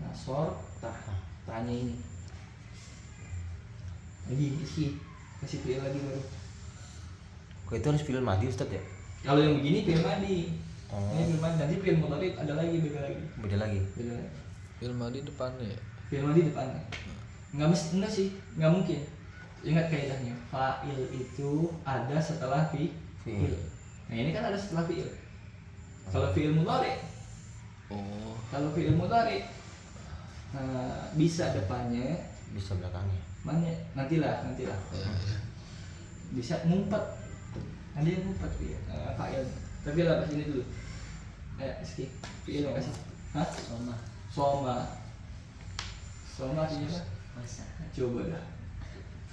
Nasorta. Tanya ini. Lagi isi. Kasih fi'il lagi baru. Kok itu harus fi'il madi Ustaz ya? Kalau yang begini fi'il madi. Oh. Ini fi'il madi. Nanti fi'il mudhari ada lagi, beda lagi. Beda lagi. Beda lagi. Ilma di depannya ya. Fi'il madi depannya. Enggak sih, enggak mungkin. Ingat kaidahnya. Fa'il itu ada setelah fi'il. Nah, ini kan ada setelah fi'il. Kalau fi'il mudhari, Oh. bisa depannya, Bisa belakangnya. mana? Nantilah. Ya, ya. Bisa ngumpet. Nanti yang ngumpet fa'il. Tapi lah pas ini dulu. Skip. Fi'il yang kasih. Hah? soma Soma artinya apa? masa Coba dah.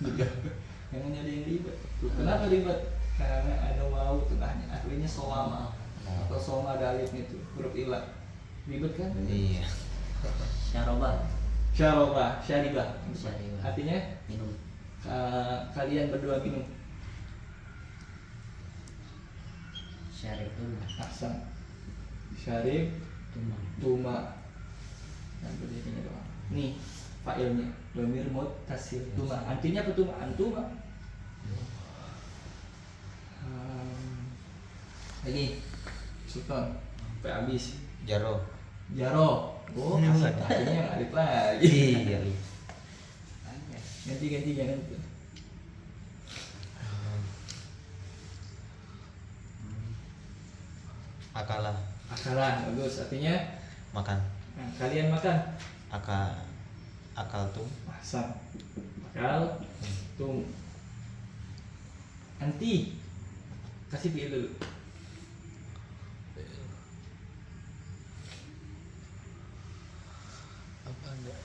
Jangan ada yang ribet. Kenapa ribet? Karena ada wawu tengahnya. Aslinya soma atau soma ada alifnya itu huruf ilat. Ribet kan? Iya. syaroba Syarobah, syaribah. Syaribah. Artinya minum kalian berdua minum. syaribun Ahsan. Syarib, tumang tuma. Nah, berdirinya doang. Nih, fa'ilnya. Dhamir muttasil. Tuma. Artinya apa tuma? Antuma. Lagi. Sultan. Sampai habis. Jaro. Jaro. Oh, Ini asal bukan. artinya yang alif lagi. Iya. Ganti jangan itu. Akala. Akalan bagus. Artinya Makan. kalian makan. Akal tuh. Ahsan. Akal. Tum. Anti. Kasih fi'il dulu. Apa enggak?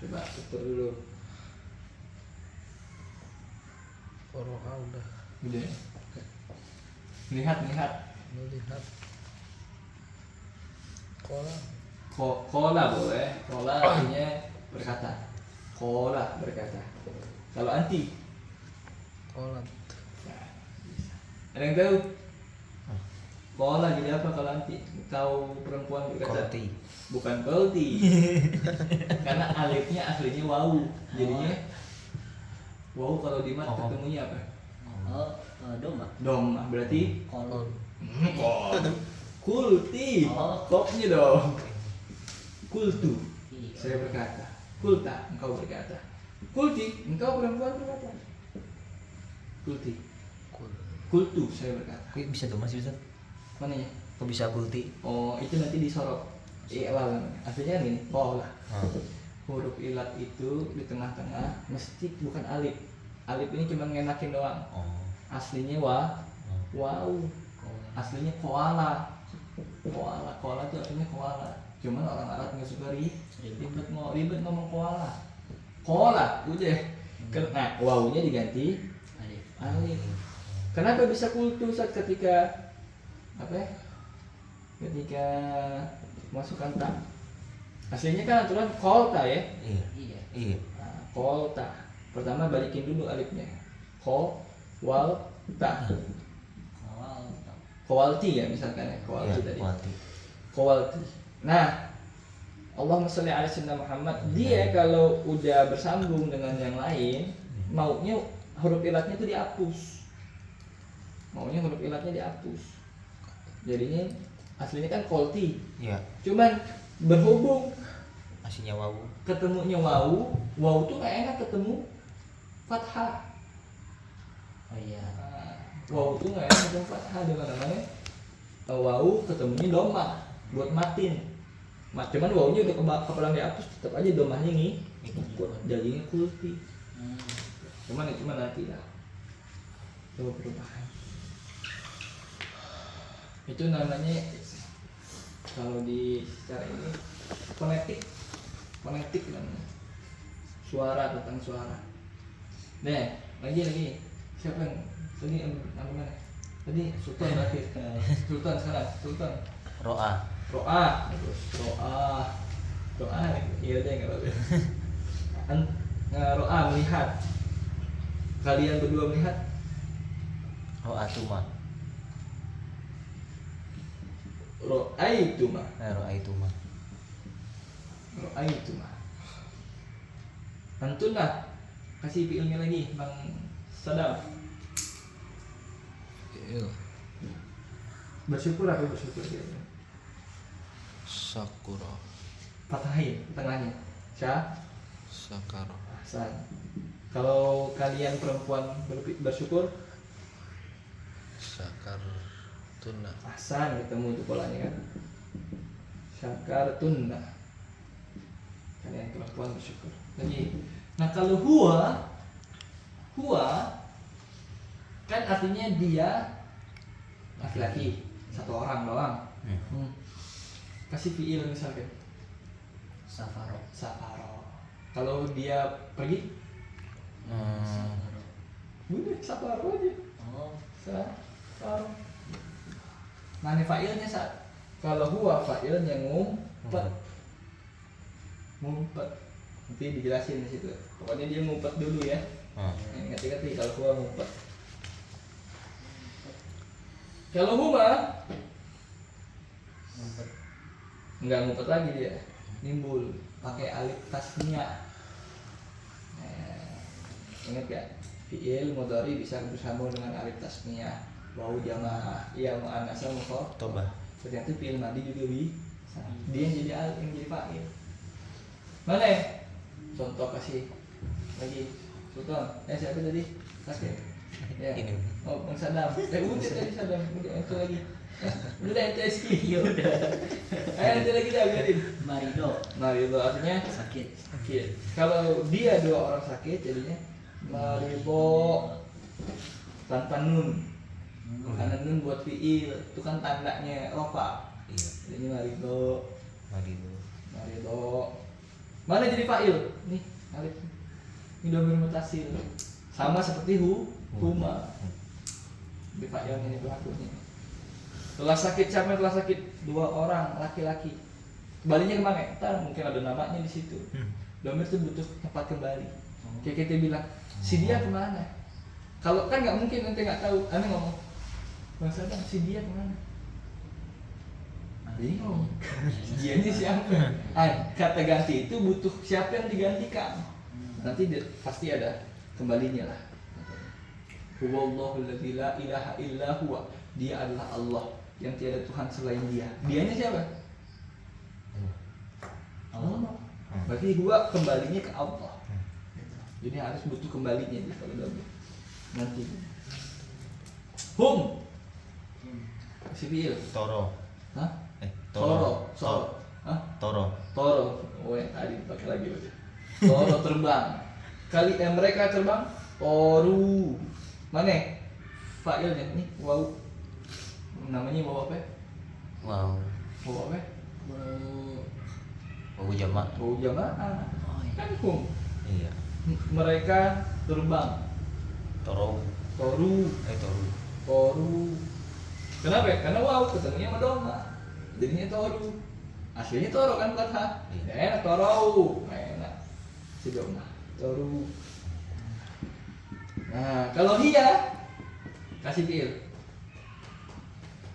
Coba tutur dulu. Koroa udah Udah. Lihat. melihat. Kola. Kola boleh. Kola artinya berkata. Kola berkata. Kalau anti. Kolat. Nah, bisa. Ada yang tahu? Kola jadi apa kalau anti? Kau perempuan berkata. Kolti. Bukan kolti. Karena alifnya aslinya wawu. Jadinya wawu kalau di mat Oh. ketemunya apa? doma Dom. Berarti kol kol. Kulti. Oh. Kopnya dong. Kultu. Iya. Saya berkata. Kulta. Engkau berkata. Kulti. Engkau perempuan berkata. Kulti. Kul. Kultu. Saya berkata. Kok bisa tuh Mas Ustaz? Mana ya? Kok bisa kulti? Oh, itu nanti disorot. I'lal namanya. Artinya kan gini. Kola. Huruf ilat itu di tengah-tengah mesti bukan alif. Alif ini cuma ngenakin doang. Oh. Aslinya wow. Aslinya koala. Koala itu artinya koala. Cuman orang Arab nggak suka ribet ngomong koala. Koala, udah. Nah, wawunya diganti alif alif. Kenapa bisa kultus saat ketika apa ya? Ketika masukkan tak. Aslinya kan aturan kolta ya. Iya. iya Iya. Nah, kolta. Pertama balikin dulu alifnya. Qawalta. Awal Qawalti ya misalkan ya, Iya, Qawalti tadi. kualti. Qawalti. Nah, Allahumma sholli ala sayyidina Muhammad, dia kalau udah bersambung dengan yang lain, maunya huruf ilatnya itu dihapus. Maunya huruf ilatnya dihapus. Jadinya aslinya kan kolti. Iya, Cuman berhubung aslinya wawu. ketemunya wawu, wawu tuh nggak enak ketemu fathah. oh iya Nah, wawu tuh nggak enak ketemu fathah dengan namanya wawu ketemunya domah buat matin. Cuman wawunya udah kepalang dihapus, tetap aja domahnya nih jadinya kulti. Cuman itu mah nanti lah. Coba perubahan. Itu namanya kalau di secara ini fonetik namanya. Suara tentang suara. Nih, lagi. Siapa yang tadi nama mana? Tadi Sultan terakhir. Sultan sekarang, Sultan. Ro'a. Ro'a, iya deh nggak apa-apa. Ro'a melihat. Kalian berdua melihat. Ro'atuma. Ro'aituma. Ro'aituma. Ro'aituma. Antunlah. Kasih fiilnya lagi, Bang Sadam. Fi'il. Bersyukur apa bersyukur dia? Sakura. Patahin tengahnya. Sakara. Ahsan. Kalau kalian perempuan bersyukur, Sakartuna. ahsan, ketemu itu polanya kan. Syakartunna. Kalian perempuan bersyukur. Lagi. Nah kalau huwa kan artinya dia laki-laki, satu orang doang. Kasih fiil misalkan Safaro safaro. Kalau dia pergi, Safaro udah safaro aja. oh Safaro. Mana failnya saat? Kalau huwa failnya ngumpet. Nanti dijelasin di situ. Pokoknya dia ngumpet dulu ya. Ingat-ingat kalau huwa ngumpet. Kalau huma ngumpet nggak ngumpet lagi dia, nimbul pakai alif tasniah. Ingat gak? Fiil mudhari bisa bersambung dengan alif tasniah. Wau jamaah, iya muannats mukhatabah. Berarti fiil madi juga bisa. Dia yang jadi alif, yang jadi fa'il. Mana? Contoh kasih lagi. Sultan, siapa tadi? Kasih. Ya. Ini. Oh, Bang Sadam. Udah tadi Sadam. Udah itu lagi. Udah itu SQ. Ya udah. Ayo itu lagi dah biarin. Marido Marido artinya sakit sakit. Kalau dia dua orang sakit jadinya marido tanpa nun. Karena nun buat fiil itu kan tandanya rofa. Iya. Jadi marido. Marido. Mana jadi fa'il? Nih, alif. Ini domir mutasil. Sama seperti huma. Di fa'il ini berlakunya. Telah sakit siapa yang telah sakit? Dua orang laki-laki. Kembalinya kemana? Ntar mungkin ada namanya di situ. Domir itu butuh tempat kembali. Kayak kita bilang, si dia kemana? Kalau kan nggak mungkin nanti nggak tahu. Aneh ngomong, Bang Sadam, si dia kemana? Bingung. Dianya siapa? Kata ganti itu butuh siapa yang digantikan. Nanti pasti ada kembalinya lah. Huwallahu alladzi la ilaha illa huwa. Dia adalah Allah yang tiada Tuhan selain Dia. Dianya siapa? Allah. Berarti huwa kembalinya ke Allah. Jadi harus butuh kembalinya di kalau dalam nanti. Hum. Si fiil. Toro. Hah? Toro. Hah? Toro. Toro. Oh yang tadi pakai lagi. Toro terbang. Mereka terbang. Toru. Mana? Fa'ilnya nih. Wow. Namanya wow apa? Wow. Wow apa? Wawu jamak. Wow jamaah. Kan hum. Iya. Mereka terbang. Toro. Toru. Toru. Toru. Kenapa? Karena wow ketemunya sama doma. Jadinya toru. Aslinya toro kan fathah. Ya enak toro. Enak. Si doma. Toru. Nah, kalau hiya kasih fiil.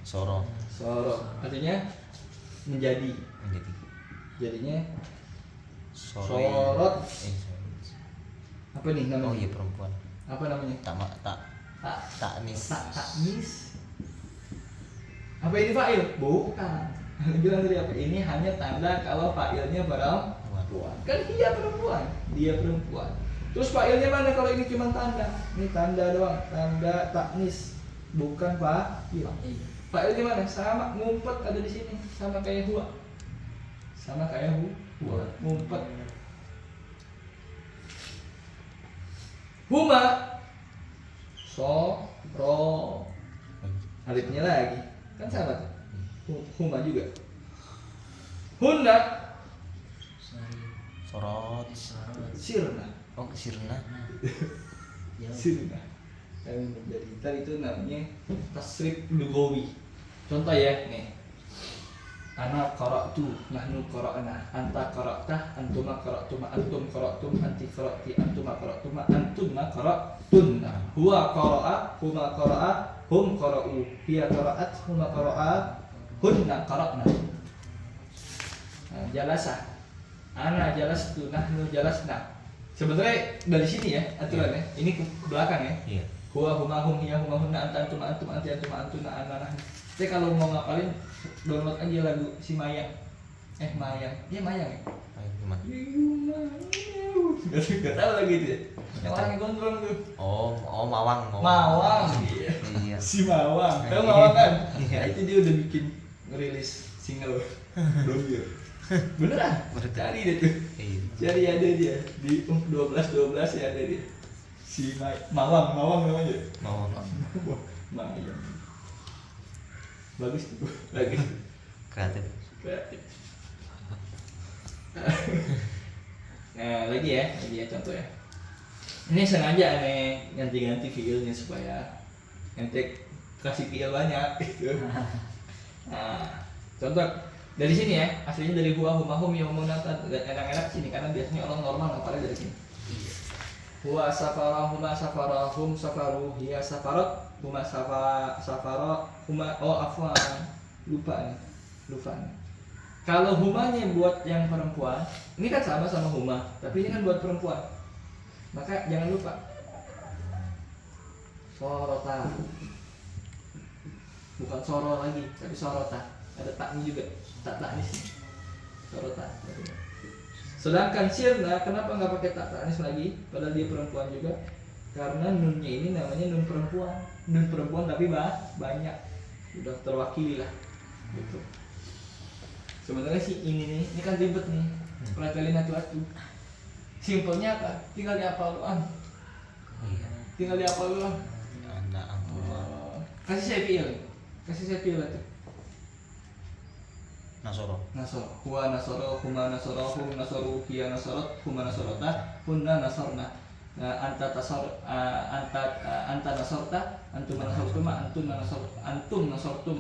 Soro. Soro artinya menjadi. Menjadi. Jadinya Soro. sorot. Sorot. Apa nih namanya? Oh iya perempuan. Apa namanya? Tak taknis. Taknis. Apa ini fa'il? Bukan. Bilang tadi apa? Ini hanya tanda kalau fa'ilnya perempuan. Kan dia perempuan, dia perempuan. Terus fa'ilnya mana kalau ini cuma tanda? Ini tanda doang, tanda taknis. Bukan fa'il. Fa'ilnya mana? Sama ngumpet ada di sini, sama kayak huwa. Sama kayak huwa, ngumpet. Huma ro alifnya lagi kan sama tuh. Huma juga. Hunna Sorot. sirna. Oh sirna. Sirna kami menjadi. Tadi itu namanya tasrif lugawi. Contoh ya nih, ana qara'tu, nahnu qara'na, anta qara'ta, antuma qara'tuma, antum qara'tum, anti qara'ti, antuma qara'tuma, antunna qara'tunna. Huwa qara'a, huma qara'a, hum qara'u, hiya qara'at, huma qara'a, hunna qara'na. Nah, jalasa, ana jalastu, nahnu jalasna. Sebenarnya dari sini ya aturannya, ini ke belakang ya. Iya. Huwa huma hum hiya huma hunna anta antum antum anti antuma antuna ana nahnu. Jadi kalau mau ngapalin download aja lagu si Mayang. Mayang. Iya Mayang ya? Ayo gimana? Gak tau lagi itu ya? Yang Gak orangnya gondrong tuh. Oh Mawang. Mawang. Iya. Iya. Si Mawang. Tahu Mawang kan? Iya. Nah, itu dia udah bikin ngerilis single Dombir. Beneran? Cari deh tuh. Iya. Cari ada dia di 12 ya ada dia. Si Mawang namanya. Mawang. Mayang. Bagus tuh. Bagus. Kreatif. Kreatif. Nah lagi ya contoh ya. Ini sengaja aneh ganti-ganti fiilnya supaya ente kasih fiil banyak gitu. Nah contoh dari sini ya, aslinya dari huwa huma hum yang mau nata enak-enak sini karena biasanya orang normal ngapalnya dari sini. Huwa safara huma safara hum safaru hiya safarat huma safara huma afwan lupa nih. Kalau humanya buat yang perempuan, ini kan sama huma, tapi ini kan buat perempuan. Maka jangan lupa sorota. Bukan soro lagi, tapi sorota. Ada taknya juga, taknis. Sorota. Sedangkan sirna kenapa nggak pakai taknis lagi? Padahal dia perempuan juga. Karena nunnya ini namanya nun perempuan tapi banyak, udah terwakili lah. Gitu. Sebenarnya sih ini kan ribet nih. Peratelin atu. Simpelnya apa? Tinggal dihafal doang. Iya. Tinggal dihafal doang. Anda antuma. Kasih saya fiil itu. Nasoro. Nasor. Huwa nasoro, huma nasoro, hum nasoru, hiya nasorot, huma nasorota, hunna nasorna. Anta nasorta, antum nasortum,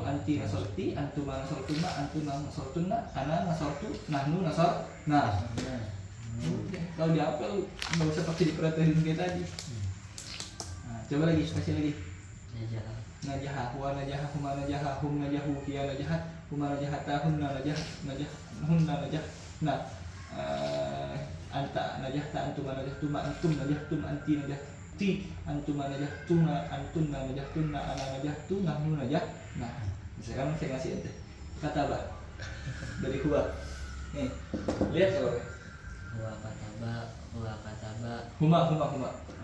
anti nasorti, antum nasortuma, antuna nasortunna, ana nasortu, nahnu nasorna. Kalau dihafal nggak usah pakai diperhatiin kayak tadi. Nah, coba lagi, kasih lagi. Najaha, huwa najaha, huma najaha, hum najahu, hiya najahat, huma najahata, hunna najah. Nah, anta najahta, antuma najahtuma, antum najahtum, anti najahti, antuma najahtuma, antunna najahtunna, ana najahtu, nahnu najah. Nah, sekarang saya ngasih ente kata apa? Dari huwa. Nih, lihat kalau Huwa kataba huma.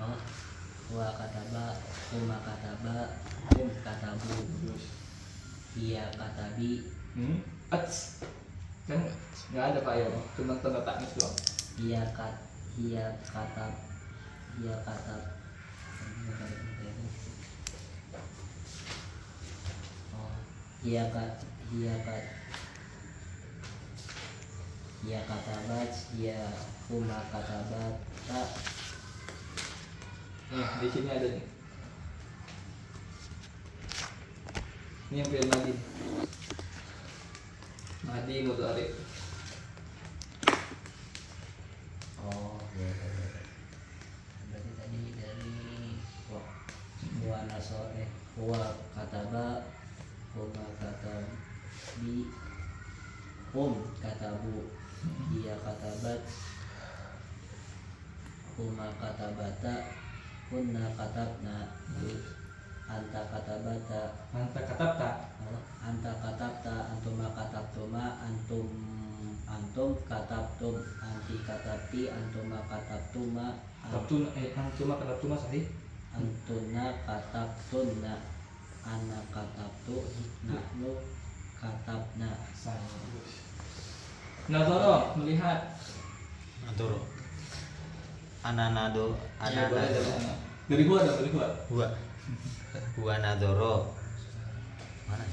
oh huwa kataba huma kataba hum katabu hiya katabi ats kan nggak ada pak ya, cuma tanda taknis doang. hiya katab oh hiya katabat hiya huma katabat Nih di sini ada nih. Ini yang fi'il madi. Madi mudhari. oh ya berarti tadi dari katabu, hiya katabat, huma katabata, kunna katabna, anta katabata, Anta katabta. anta katabta, antuma katabtuma, antum katabtum, anti katabti, antuma katabtuma, Antuma katabtuma sahih. antuna katabtunna, ana katabtu, nahnu katabna. Nadhara, melihat. Nadoro. Ananado. Ya, boleh, Ananado. boleh. Dari gua ada, dari gua. Gua nadoro. Mana?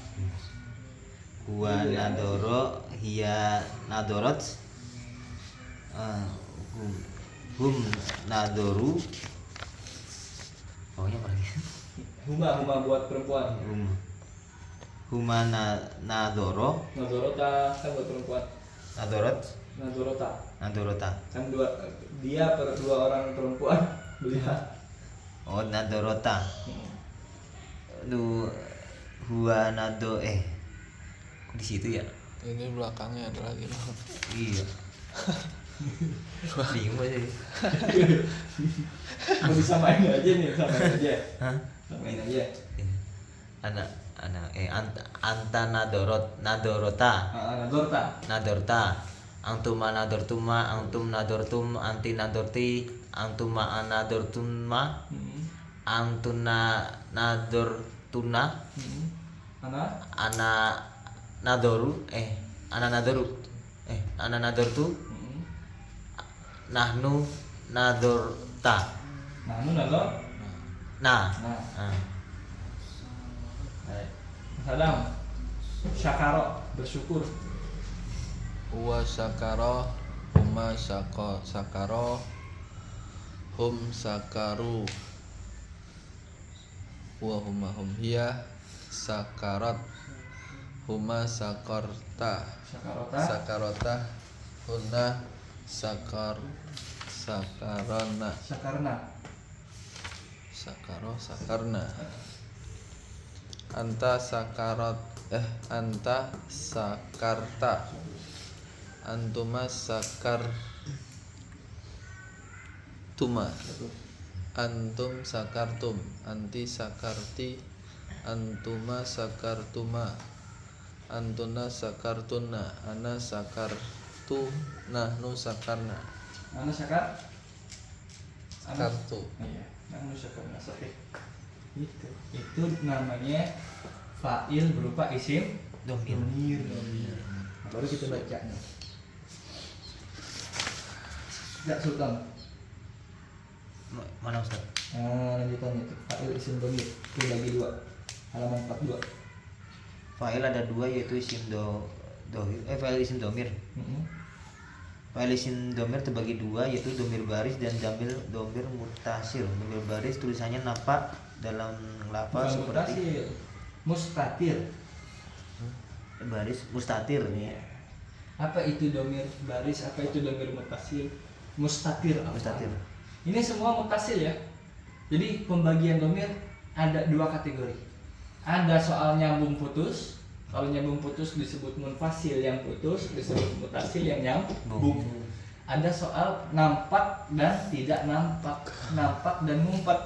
Gua nadoro. Hiya nadorot. Hum nadoru. Pokoknya apa lagi? Huma buat perempuan. Huma nadoro. Nadhorota kan buat perempuan. Nadorot. Nadhorota. Nadorota. Kan dia dua orang perempuan melihat. Oh nadorota. Lu Hua nado kok di situ ya? Ini belakangnya ada lagi loh. Iya. Bingung aja. Mau disamain aja nih, samain aja. Hah? Samain aja. Anta nadorota. Nadhorota. Antuma nadortuma, antum nadortum, anti nadorti, antuma nadortuma, antuna nadortuna, ana nadoru, ana nadortu, nahnu nadorta. Nahnu nadhor. Nah. Baik. Salam. Syakaro, bersyukur. Huwa syakara, huma sakaro, hum sakaru, huwa huma hum hiya sakarat, huma sakarta, sakarota, hunna sakarana, sakarna, anta sakarta, antuma sakartuma, antum sakartum, anti sakarti, antuma sakartuma, antuna sakartuna, ana sakartu, nahnu sakarna. Ana sakar. Sakartu. Iya, nahnu sakarna sahih. Itu namanya fa'il berupa isim domir. Baru kita baca nih. Tidak Sultan. Mana Ustaz? Lanjutannya itu fa'il isim domir itu bagi dua, halaman 42. Fa'il ada dua yaitu isim fa'il isim domir. Fa'il isim domir terbagi dua yaitu domir baris dan domir mutasir. Domir baris tulisannya nampak dalam lafaz seperti mustatir. Baris mustatir nih. Apa itu domir baris? Apa itu domir mutasil? Mustatir. Mustatir. Ini semua mutasil ya. Jadi pembagian domir ada dua kategori. Ada soal nyambung putus. Kalau nyambung putus disebut munfasil yang putus, disebut mutasil yang nyambung. Ada soal nampak dan tidak nampak, nampak dan ngumpet.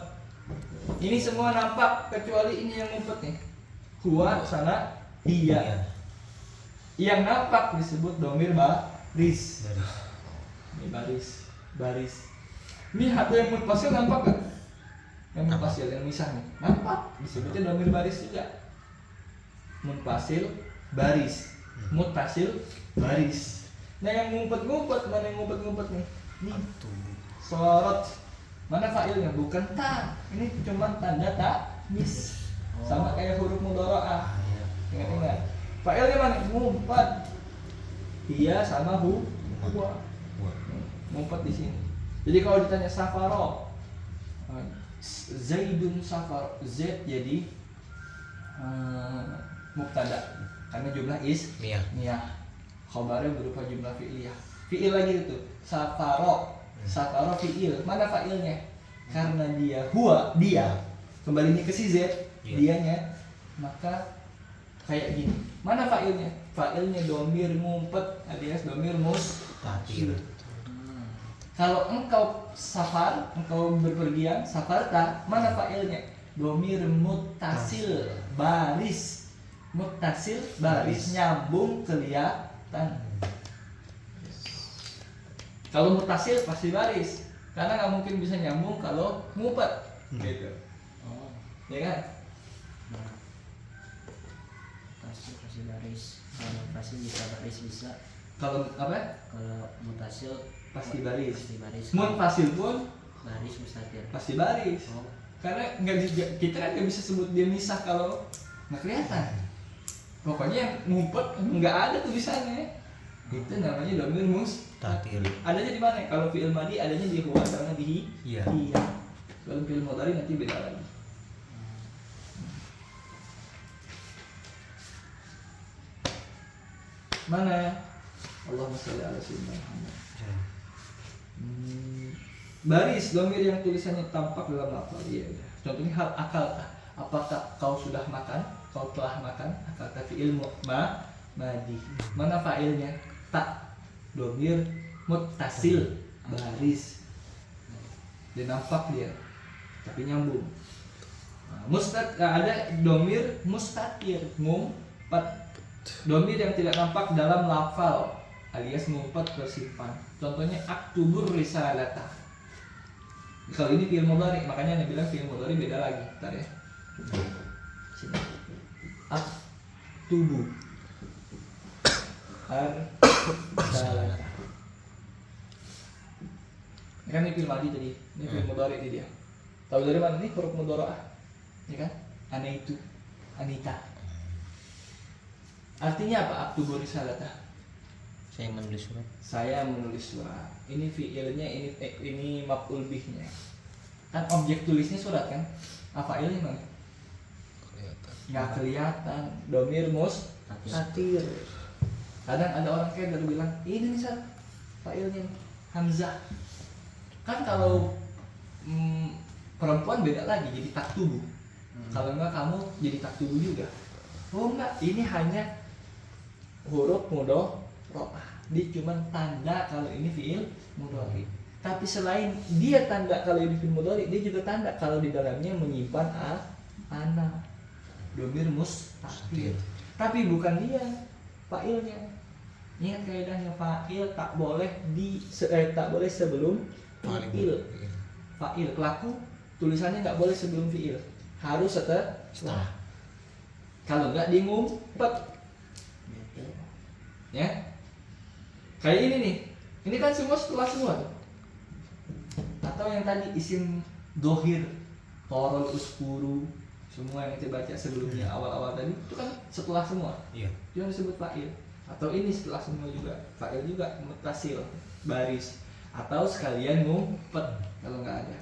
Ini semua nampak kecuali ini yang ngumpet nih. Huwa sana hiya. Yang nampak disebut domir baris. Ini baris. Ini hati yang munfasil nampak gak? Yang munfasil yang misah nih nampak, disebutnya domir baris juga. Munfasil baris, muttasil baris. Nah yang ngumpet-ngumpet, mana yang ngumpet-ngumpet nih? Nih sorot. Mana fa'ilnya? Bukan ta. Ini cuma tanda ta'nis. Sama kayak huruf mudharaah. Ingat-ingat. Fa'ilnya mana? Ngumpet. Dia sama huwa. Ngumpet di sini. Jadi kalau ditanya safaro, Zaidun safar, Z jadi mubtada karena jumlah miyah. Khabarnya berupa jumlah fi'liyah. Fi'il lagi itu. Safaro fi'il. Mana fa'ilnya? Karena dia huwa, dia. Kembalinya ke si Z, dianya. Maka kayak gini. Mana fa'ilnya? Fa'ilnya domir ngumpet alias domir Tatir. Kalau engkau safar, engkau berpergian, safarta, mana fa'ilnya? Domir muttasil, baris. Muttasil, baris, nyambung, kelihatan. Kalau muttasil pasti baris, karena nggak mungkin bisa nyambung kalau ngumpet, gitu. Oh, Ya kan? nah. Pasti baris. Kalau pasti bisa baris bisa. Kalau apa? Kalau mutasil Pasti baris. Pasti baris. Munfasil pun Baris mustatir. pasti baris. Oh, Karena kita kan nggak bisa sebut dia misah kalau nggak kelihatan. Pokoknya yang ngumpet nggak ada tulisannya. Itu namanya domir Tatir. adanya di mana? Kalau fi'il madi adanya di huwa sama di hi. Iya. Iya. Kalau fi'il mudhari nanti beda lagi. Mana? Allahumma sholli ala sayyidina Muhammad. Baris domir yang tulisannya tampak dalam lafal. Iya. Contohnya hal akal. Apakah kau sudah makan? Kau telah makan? Akal fi'il madi. Mana fa'ilnya? Tak. Domir muttasil, baris. Dia nampak dia, tapi nyambung. Ada domir mustatir, ngumpet. Domir yang tidak nampak dalam lafal alias ngumpet tersimpan. Contohnya aktubur risalata. Kalau ini fi'il mudhari, makanya Anda bilang fi'il mudhari beda lagi. Bentar ya. Sini. Aktubu. Risalata. Ini kan ini fi'il madi tadi. Ini fi'il mudhari ini dia. Tahu dari mana nih huruf mudhari'ah? Ya kan? Anaitu, anita. Artinya apa? Aktubu risalata. Saya menulis surat. Saya menulis surat. Ini fiilnya, ini maf'ul bihnya. Kan objek tulisnya surat kan? Apa ilnya mana? Kelihatan. Nggak kelihatan. Domir mustatir. Kadang ada orang kayak baru bilang, ini nih Sat, failnya hamzah. Kan kalau perempuan beda lagi, jadi taktubu. Kalau enggak kamu jadi taktubu juga. Oh enggak, ini hanya huruf mudhari'ah. Dia cuma tanda kalau ini fiil mudhari. Tapi selain dia tanda kalau ini fiil mudhari, dia juga tanda kalau di dalamnya menyimpan ana. Domir mustatir. Tapi bukan dia fa'ilnya. Ingat kaidahnya fa'il tak boleh tak boleh sebelum fiil. Fa'il pelaku tulisannya nggak boleh sebelum fiil. Harus setelah. Kalau nggak dia ngumpet. Ya. Kayak ini nih. Ini kan semua setelah semua tuh. Atau yang tadi isim dohir, torol uskuru, semua yang kita baca sebelumnya awal-awal tadi itu kan setelah semua. Iya. Jangan disebut fa'il. Atau ini setelah semua juga. Fa'il juga mutasil, baris. Atau sekalian ngumpet kalau nggak ada.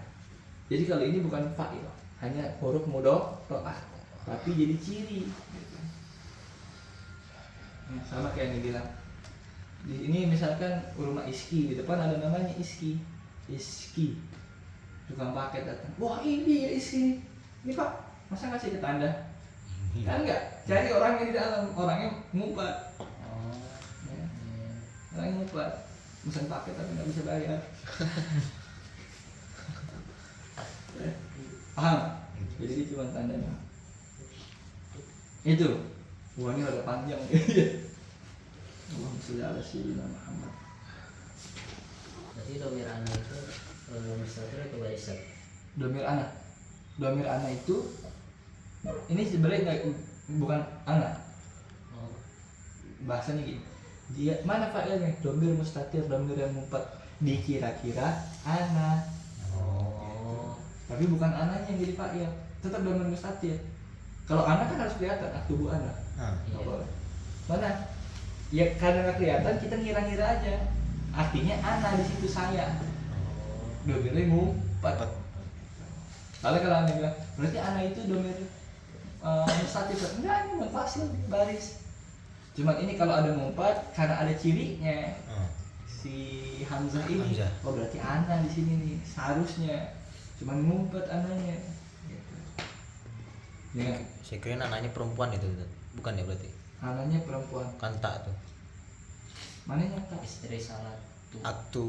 Jadi kalau ini bukan fa'il, hanya huruf mudhari'ah, tapi jadi ciri. Gitu. Nah, sama kayak yang dibilang. Di ini misalkan rumah Iski, di depan ada namanya Iski. Iski. Tukang paket datang. Wah ini ya Iski. Ini Pak, masa ngasih ke tanda? Kan enggak. Cari orang yang di dalam, orangnya ngumpet. Ya. Orangnya ngumpet. Pesan paket tapi nggak bisa bayar. Paham? Jadi itu cuma tandanya. Itu. Wah ini udah panjang. Allahumma sholli ala sayyidina Muhammad. berarti domir ana itu mustatir atau barisat? Domir ana. Domir ana itu ini sebenarnya bukan ana. Oh, Bahasanya gini. Dia mana fa'ilnya? Domir mustatir, domir yang ngumpet. Dikira-kira ana. oh, Tapi bukan ananya yang jadi fa'il. Tetap domir mustatir. Kalau ana kan harus kelihatan, aktubu ana. iya. Nggak boleh. Mana? Ya karena nggak kelihatan kita ngira-ngira aja. Artinya ana di situ saya. Domirnya ngumpet. Lalu kalau anda bilang, berarti ana itu domir mustatir. Enggak, ini munfasil, baris. Cuman ini kalau ada ngumpet karena ada cirinya. Si Hamzah ini. Hamzah. Oh berarti ana di sini nih. Seharusnya. Cuman ngumpet ananya. Gitu. Ya. Saya kira anaknya perempuan itu, bukan ya berarti? Ananya perempuan. Kanta tuh. Mananya tak? Istri salah tuh. Aktu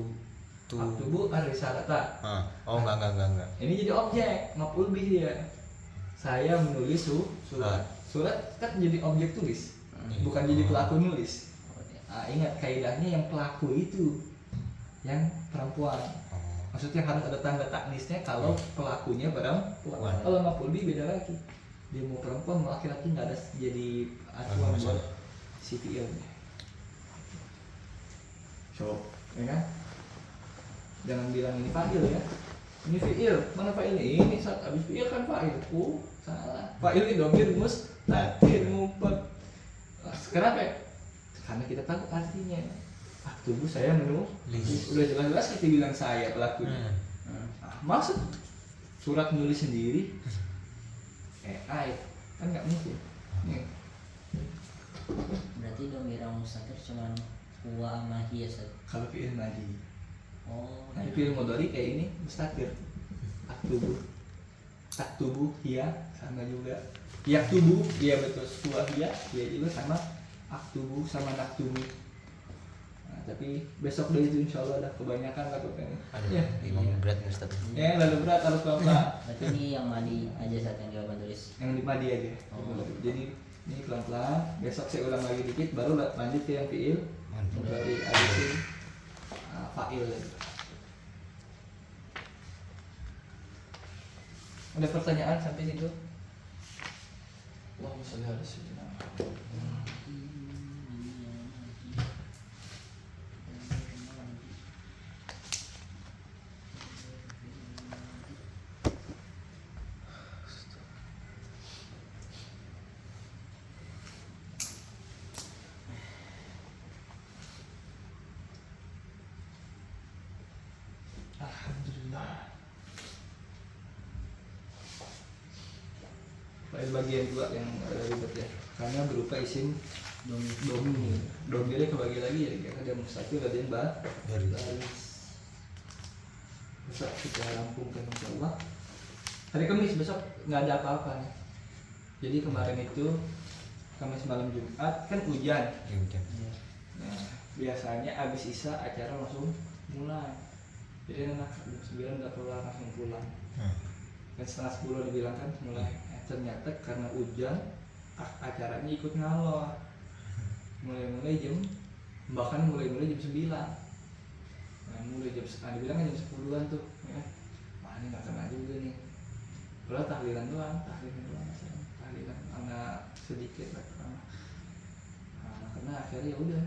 tu. Aktubu ada risalah tak? Oh enggak. Ini jadi objek, maf'ul bih dia. Saya menulis surat. Surat kan jadi objek tulis, bukan jadi pelaku nulis. Ingat kaidahnya yang pelaku itu yang perempuan. Maksudnya harus ada tanda taknisnya kalau pelakunya perempuan. Kalau maf'ul bih beda lagi. Dia mau perempuan mau laki-laki nggak ada jadi acuan buat si fiilnya. So, ya kan? Jangan bilang ini fa'il ya. Ini fi'il, mana fa'ilnya? Ini saat habis fi'il kan fa'il. Salah. Fa'il itu dhamir mustatir ngumpet. Kenapa? Karena kita tahu artinya. Aktubu saya menulis. Udah jelas-jelas kita bilang saya pelakunya. Maksud surat nulis sendiri. AI kan nggak mungkin. Berarti dhamir mustatir cuman huwa sama hiya. Kalau fi'il madi. Oh, Nah, fi'il mudhari kayak ini mustatir. Aktubu hiya sama juga. Yaktubu dia betul suah hiya juga sama aktubu sama naktubu. Nah, tapi besok deh itu insyaallah ada kebanyakan lakukan. Ya, imam berat nih Ustaz. Ya, lalu berat harus pelan-pelan. berarti ini yang mandi aja saat yang jawaban tulis. Yang di madi aja. Jadi ini pelan-pelan. Besok saya ulang lagi dikit baru lanjut ke yang fi'il. Dari adisin fa'il. Ada pertanyaan sampai situ? Allahumma sholli ala sayyidina Muhammad. Alhamdulillah. Bagian dua yang ribet ya, karena berupa isim domi. Domirnya kebagi lagi ya, ada mustatir, ada yang baris. Besok kita rampungkan insyaallah. Hari Kamis besok nggak ada apa-apa nih. Jadi kemarin itu Kamis malam Jumat kan hujan. Nah, biasanya abis Isya acara langsung mulai. Jadi anak jam 9 udah keluar langsung pulang. Dan setengah 10 dibilang kan mulai. Ternyata karena hujan acaranya ikut ngalor. Mulai jam jam 9. Nah, mulai jam dibilang kan jam 10-an tuh ya. Wah ini gak kena juga nih. Padahal tahlilan doang tahlilan anak sedikit lah karena karena akhirnya udah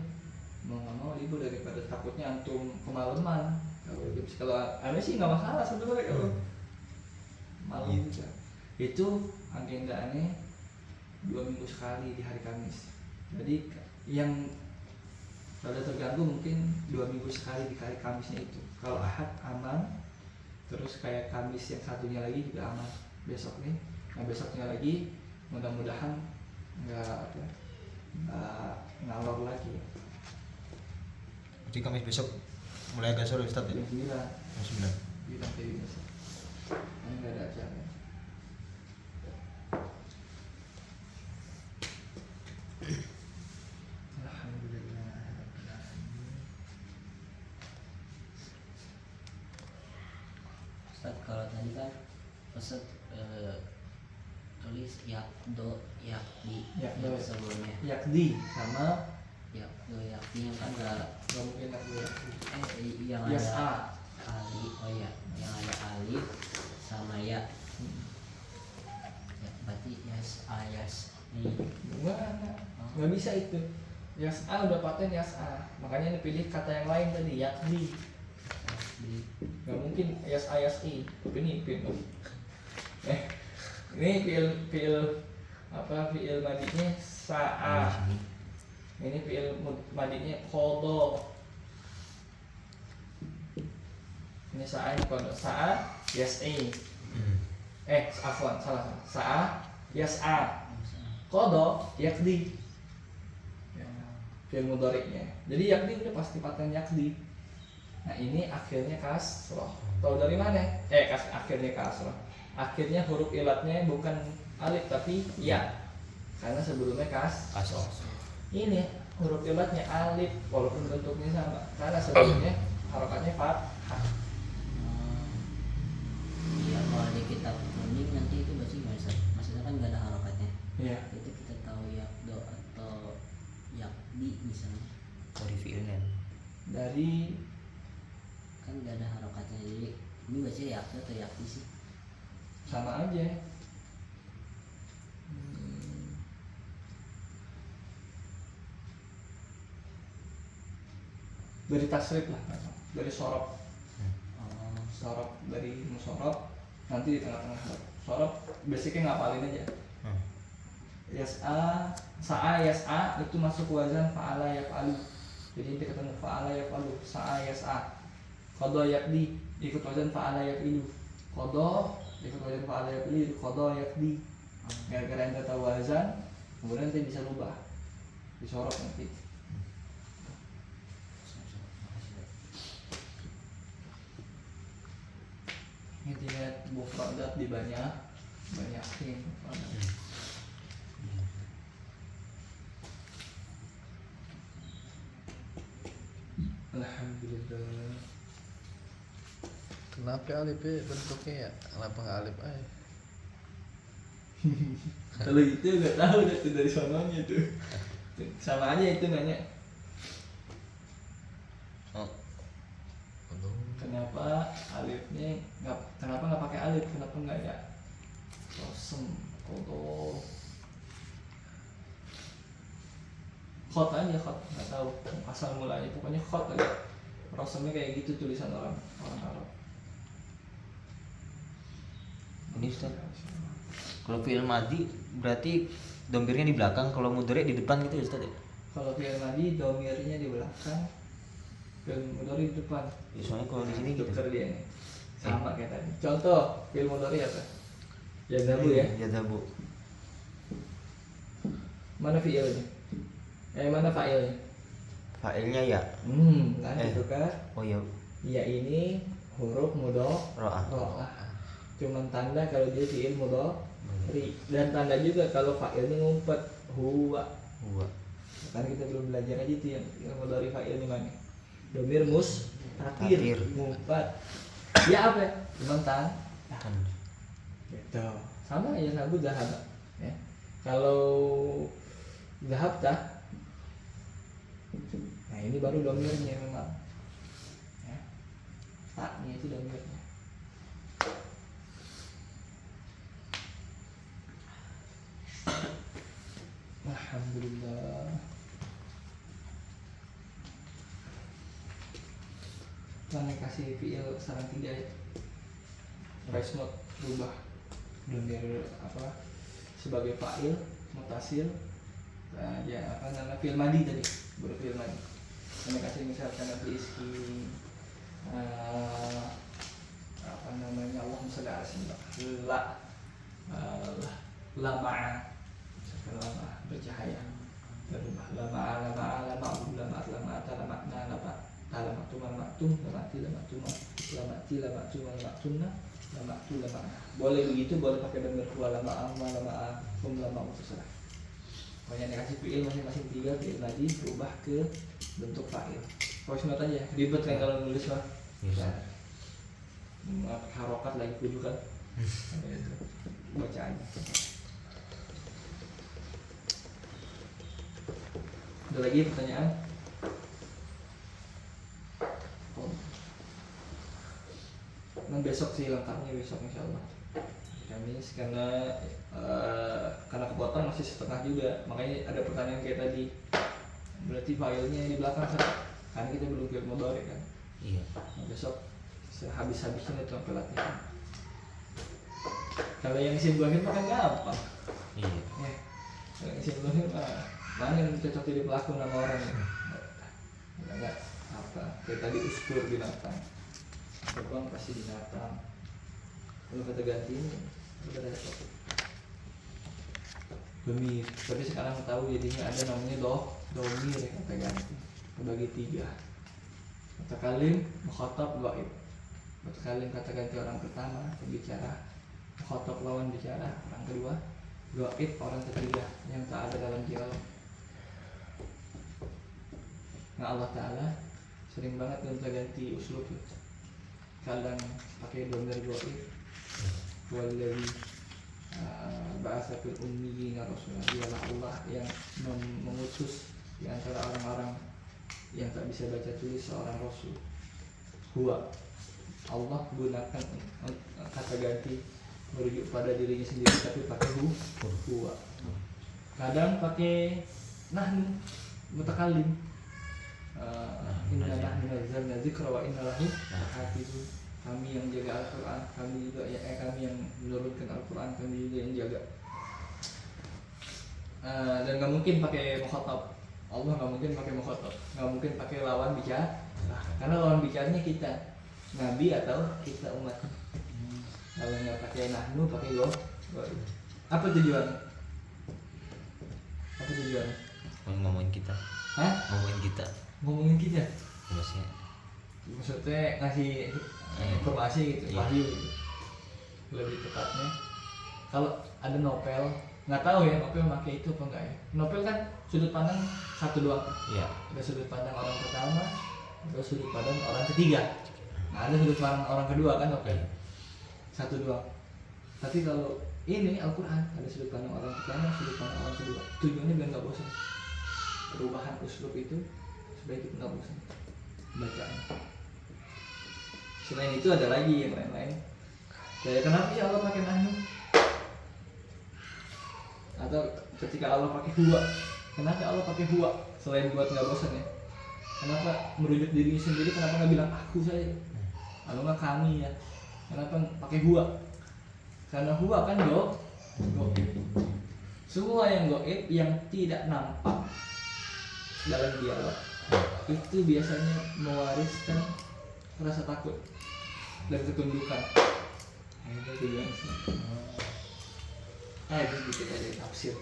mau nggak mau libur daripada takutnya antum kemalaman. Kalau aneh sih nggak masalah sebenarnya kalau malam juga. Itu agendaannya 2 minggu sekali di hari Kamis. Jadi yang rada terganggu mungkin 2 minggu sekali di hari Kamisnya itu. Kalau Ahad aman, terus kayak Kamis yang satunya lagi juga aman. Besok nih, nah besoknya lagi mudah-mudahan nggak ngalor lagi. Jadi Kamis besok mulai agak sore Ustaz ya? Jam 9. Jam 9. Di lantai biasa. Ini nggak ada acara. Alhamdulillah. Ustaz, kalau tadi kan Ustaz tulis yakdo yakdi Yakdo. yang sebelumnya Yakdi sama yakdo yakdi yang kan nggak nggak mungkin yakdi. yang Yes, ada alif, oh ya yang ada alif sama ya, ya berarti yas nih. Nggak bisa itu. Yas A udah paten Yas A. Makanya pilih kata yang lain tadi yakdi. Nggak mungkin Yas A Yas I. Ini fiil. Ini fiil apa fiil madinya sa'a. Ini fiil madinya qada. Ini sa'a qada. Sa'a Yas I. Afwan salah. Sa'a Yas A. Qada yakdi. Fi'il mudhari'nya. Jadi yakdi udah pasti paten yakdi. Nah, ini akhirnya kasroh. Tahu dari mana? Akhirnya kasroh. Akhirnya huruf ilatnya bukan alif tapi ya. Karena sebelumnya kasroh. ini huruf ilatnya alif walaupun bentuknya sama karena sebenarnya harokatnya fathah. Iya, kalau di kitab kuning nanti itu baca gimana Ustaz? Maksudnya kan nggak ada harokatnya. Iya. Itu kita tahu yakdo atau yakdi misalnya. Dari fiilnya. Dari Kan nggak ada harokatnya, jadi ini baca yakdo atau yakdi sih? sama aja. Dari tasrif lah, dari sorop, Oh, sorop dari musorop nanti di tengah-tengah sorop basicnya ngapalin aja. Yas'a, sa'a yas'a itu masuk wazan fa'ala yaf'alu. Jadi nanti ketemu fa'ala yaf'alu, sa'a yas'a. Qadha yaqdi ikut wazan fa'ala yaf'ilu. Qadha ikut wazan fa'ala yaf'ilu, qadha yaqdi. Gara-gara ente tahu wazan, kemudian nanti bisa rubah. Disorot nanti. Intinya mufradat banyakin mufradat. Alhamdulillah. Kenapa alif ya bentuknya ya? Kenapa nggak alif aja? Kalau itu nggak tahu deh tuh dari sononya tuh. Sama aja itu nanya. Oh, Kenapa alifnya nggak? Kenapa nggak pakai alif? Kenapa nggak ya? Rosem, kodo, khot aja khot. Nggak tahu asal mulanya. Pokoknya khot aja. Rosemnya kayak gitu tulisan orang Arab. ini Ustaz. Kalau fiil madi berarti domirnya di belakang, kalau mudhari di depan gitu ya Ustaz ya? Kalau fi'il madi domirnya di belakang, fi'il mudhari di depan. Ya, soalnya kalau di sini gitu. Tuker dia nih. Sama kayak tadi. Contoh fi'il mudhari apa? Ya dabu ya. Ya dabu. Mana fi'ilnya? Mana fa'ilnya? Fa'ilnya ya. Kan gitu kan? Oh ya, Ya ini huruf ro'ah. mudhari. Cuman tanda kalau dia fi'il mudhari dan tanda juga kalau fa'ilnya ngumpet huwa. Huwa. Karena kita belum belajar aja tuh yang fi'il mudhari fa'ilnya mana? Domir mustatir Tatir. ngumpet. Ya apa? Cuman tanda. Kan. Gitu. Sama aja sabu zahab. Ya. Kalau zahab tah. Nah ini baru domirnya memang. Ya. Taknya itu domirnya. Alhamdulillah. Mana kasih fiil sarang 3 ya. Voice note rubah domir apa sebagai fa'il mutasil. Nah, ya apa namanya fiil madi tadi baru fiil madi. Mana kasih misalkan nanti iski apa namanya Allahumma shalli ala sayyidina lama lama bercahaya berubah lama boleh begitu, boleh pakai domir dua lama terserah. Pokoknya dikasih fiil masing-masing 3 fiil tadi berubah ke bentuk fa'il. Voice note aja ribet kan kalau nulis mah. Iya. Harokat lagi kudu kan. Baca aja. Ada lagi pertanyaan? Nah, besok sih lengkapnya besok insyaallah. Kamis karena kepotong masih setengah juga, makanya ada pertanyaan kayak tadi. Berarti filenya di belakang kan? Karena kita belum fi'il mudhari kan. Iya. Nah, besok habis-habisnya itu sampai latihan. Kalau yang simbolin mah kan gampang. Iya. Ya, kalau yang simbolin mah mana yang cocok jadi pelaku nama orang ya? Enggak apa? Kayak tadi uskur binatang. Terbang pasti binatang. Kalau kata ganti ini udah repot. Domir. Tapi sekarang tahu jadinya ada namanya domir ya kata ganti. Terbagi 3. Kata kalim, mukhatab, ghaib. Kata kalim kata ganti orang pertama pembicara. Mukhatab lawan bicara orang kedua. Ghaib orang ketiga yang tak ada dalam dialog. Nah Allah Ta'ala sering banget gonta-ganti uslub, kadang pakai domir goib, walladzi ba'atsa fil ummiyina rasulan, dialah Allah yang mengutus di antara orang-orang yang tak bisa baca tulis seorang rasul. Huwa, Allah gunakan kata ganti merujuk pada dirinya sendiri tapi pakai huwa. Kadang pakai nahnu mutakallim. Inna nahnu nazzalna dzikra wa inna lahu lahafizun. Kami yang jaga Al-Qur'an, kami juga kami yang menurunkan Al-Qur'an, kami juga yang jaga. Dan nggak mungkin pakai mukhatab. Allah nggak mungkin pakai mukhatab, nggak mungkin pakai lawan bicara. Karena lawan bicaranya kita, nabi atau kita umat. Kalau nggak pakai nahnu, pakai go. Apa tujuan? Apa tujuan? Ngomongin kita. Hah? Ngomongin kita. Ngomongin kita? Maksudnya Maksudnya ngasih informasi gitu, Iya. wahyu gitu. Lebih tepatnya, kalau ada novel, nggak tahu ya novel pakai itu apa enggak ya. Novel kan sudut pandang satu doang. Iya. Ada sudut pandang orang pertama, ada sudut pandang orang ketiga. Nah, ada sudut pandang orang kedua kan novel. Satu doang. Tapi kalau ini Al-Quran ada sudut pandang orang pertama, sudut pandang orang kedua. Tujuannya biar nggak bosan. Perubahan uslub itu supaya kita nggak bosan bacaan. Selain itu ada lagi yang lain-lain. Kayak kenapa sih Allah pakai nahnu? Atau ketika Allah pakai huwa, kenapa Allah pakai huwa? Selain buat nggak bosan ya. Kenapa merujuk diri sendiri? Kenapa nggak bilang aku saja? Kalau nggak kami ya. Kenapa pakai huwa? Karena huwa kan goib. Semua yang goib yang tidak nampak dalam dialog itu biasanya mewariskan rasa takut dan ketundukan. Nah, itu tujuan sih. Itu sedikit aja tafsir.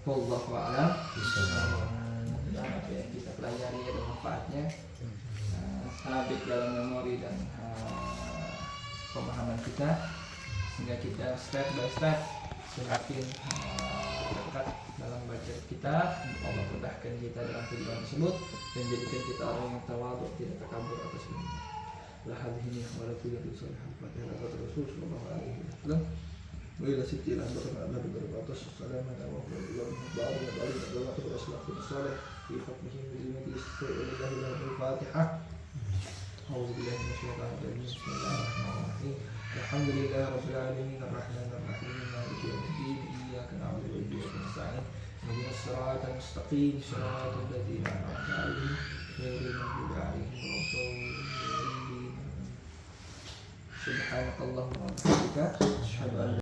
Wallahu a'lam. Dan apa yang kita pelajari ada manfaatnya, habis dalam memori dan pemahaman kita, sehingga kita step by step semakin dekat dalam baca kita. Allah mudahkan kita dalam tujuan tersebut dan jadikan kita orang yang tawadhu, tidak takabur atas dunia. La hadhihi wa la tujadu salihah Fatihah Rasul sallallahu alaihi wasallam. Wa ila sitti ila Nabi barakatuh sallallahu alaihi wa sallam fi fathihi bil majlis Al-Fatihah. أعوذ بالله من الشيطان الرجيم بسم الله الرحمن الرحيم الحمد لله رب العالمين الرحمن الرحيم مالك يوم الدين إياك نعبد وإياك نستعين اهدنا الصراط المستقيم صراط الذين أنعمت عليهم غير المغضوب عليهم ولا الضالين سبحانك اللهم وبحمدك أشهد أن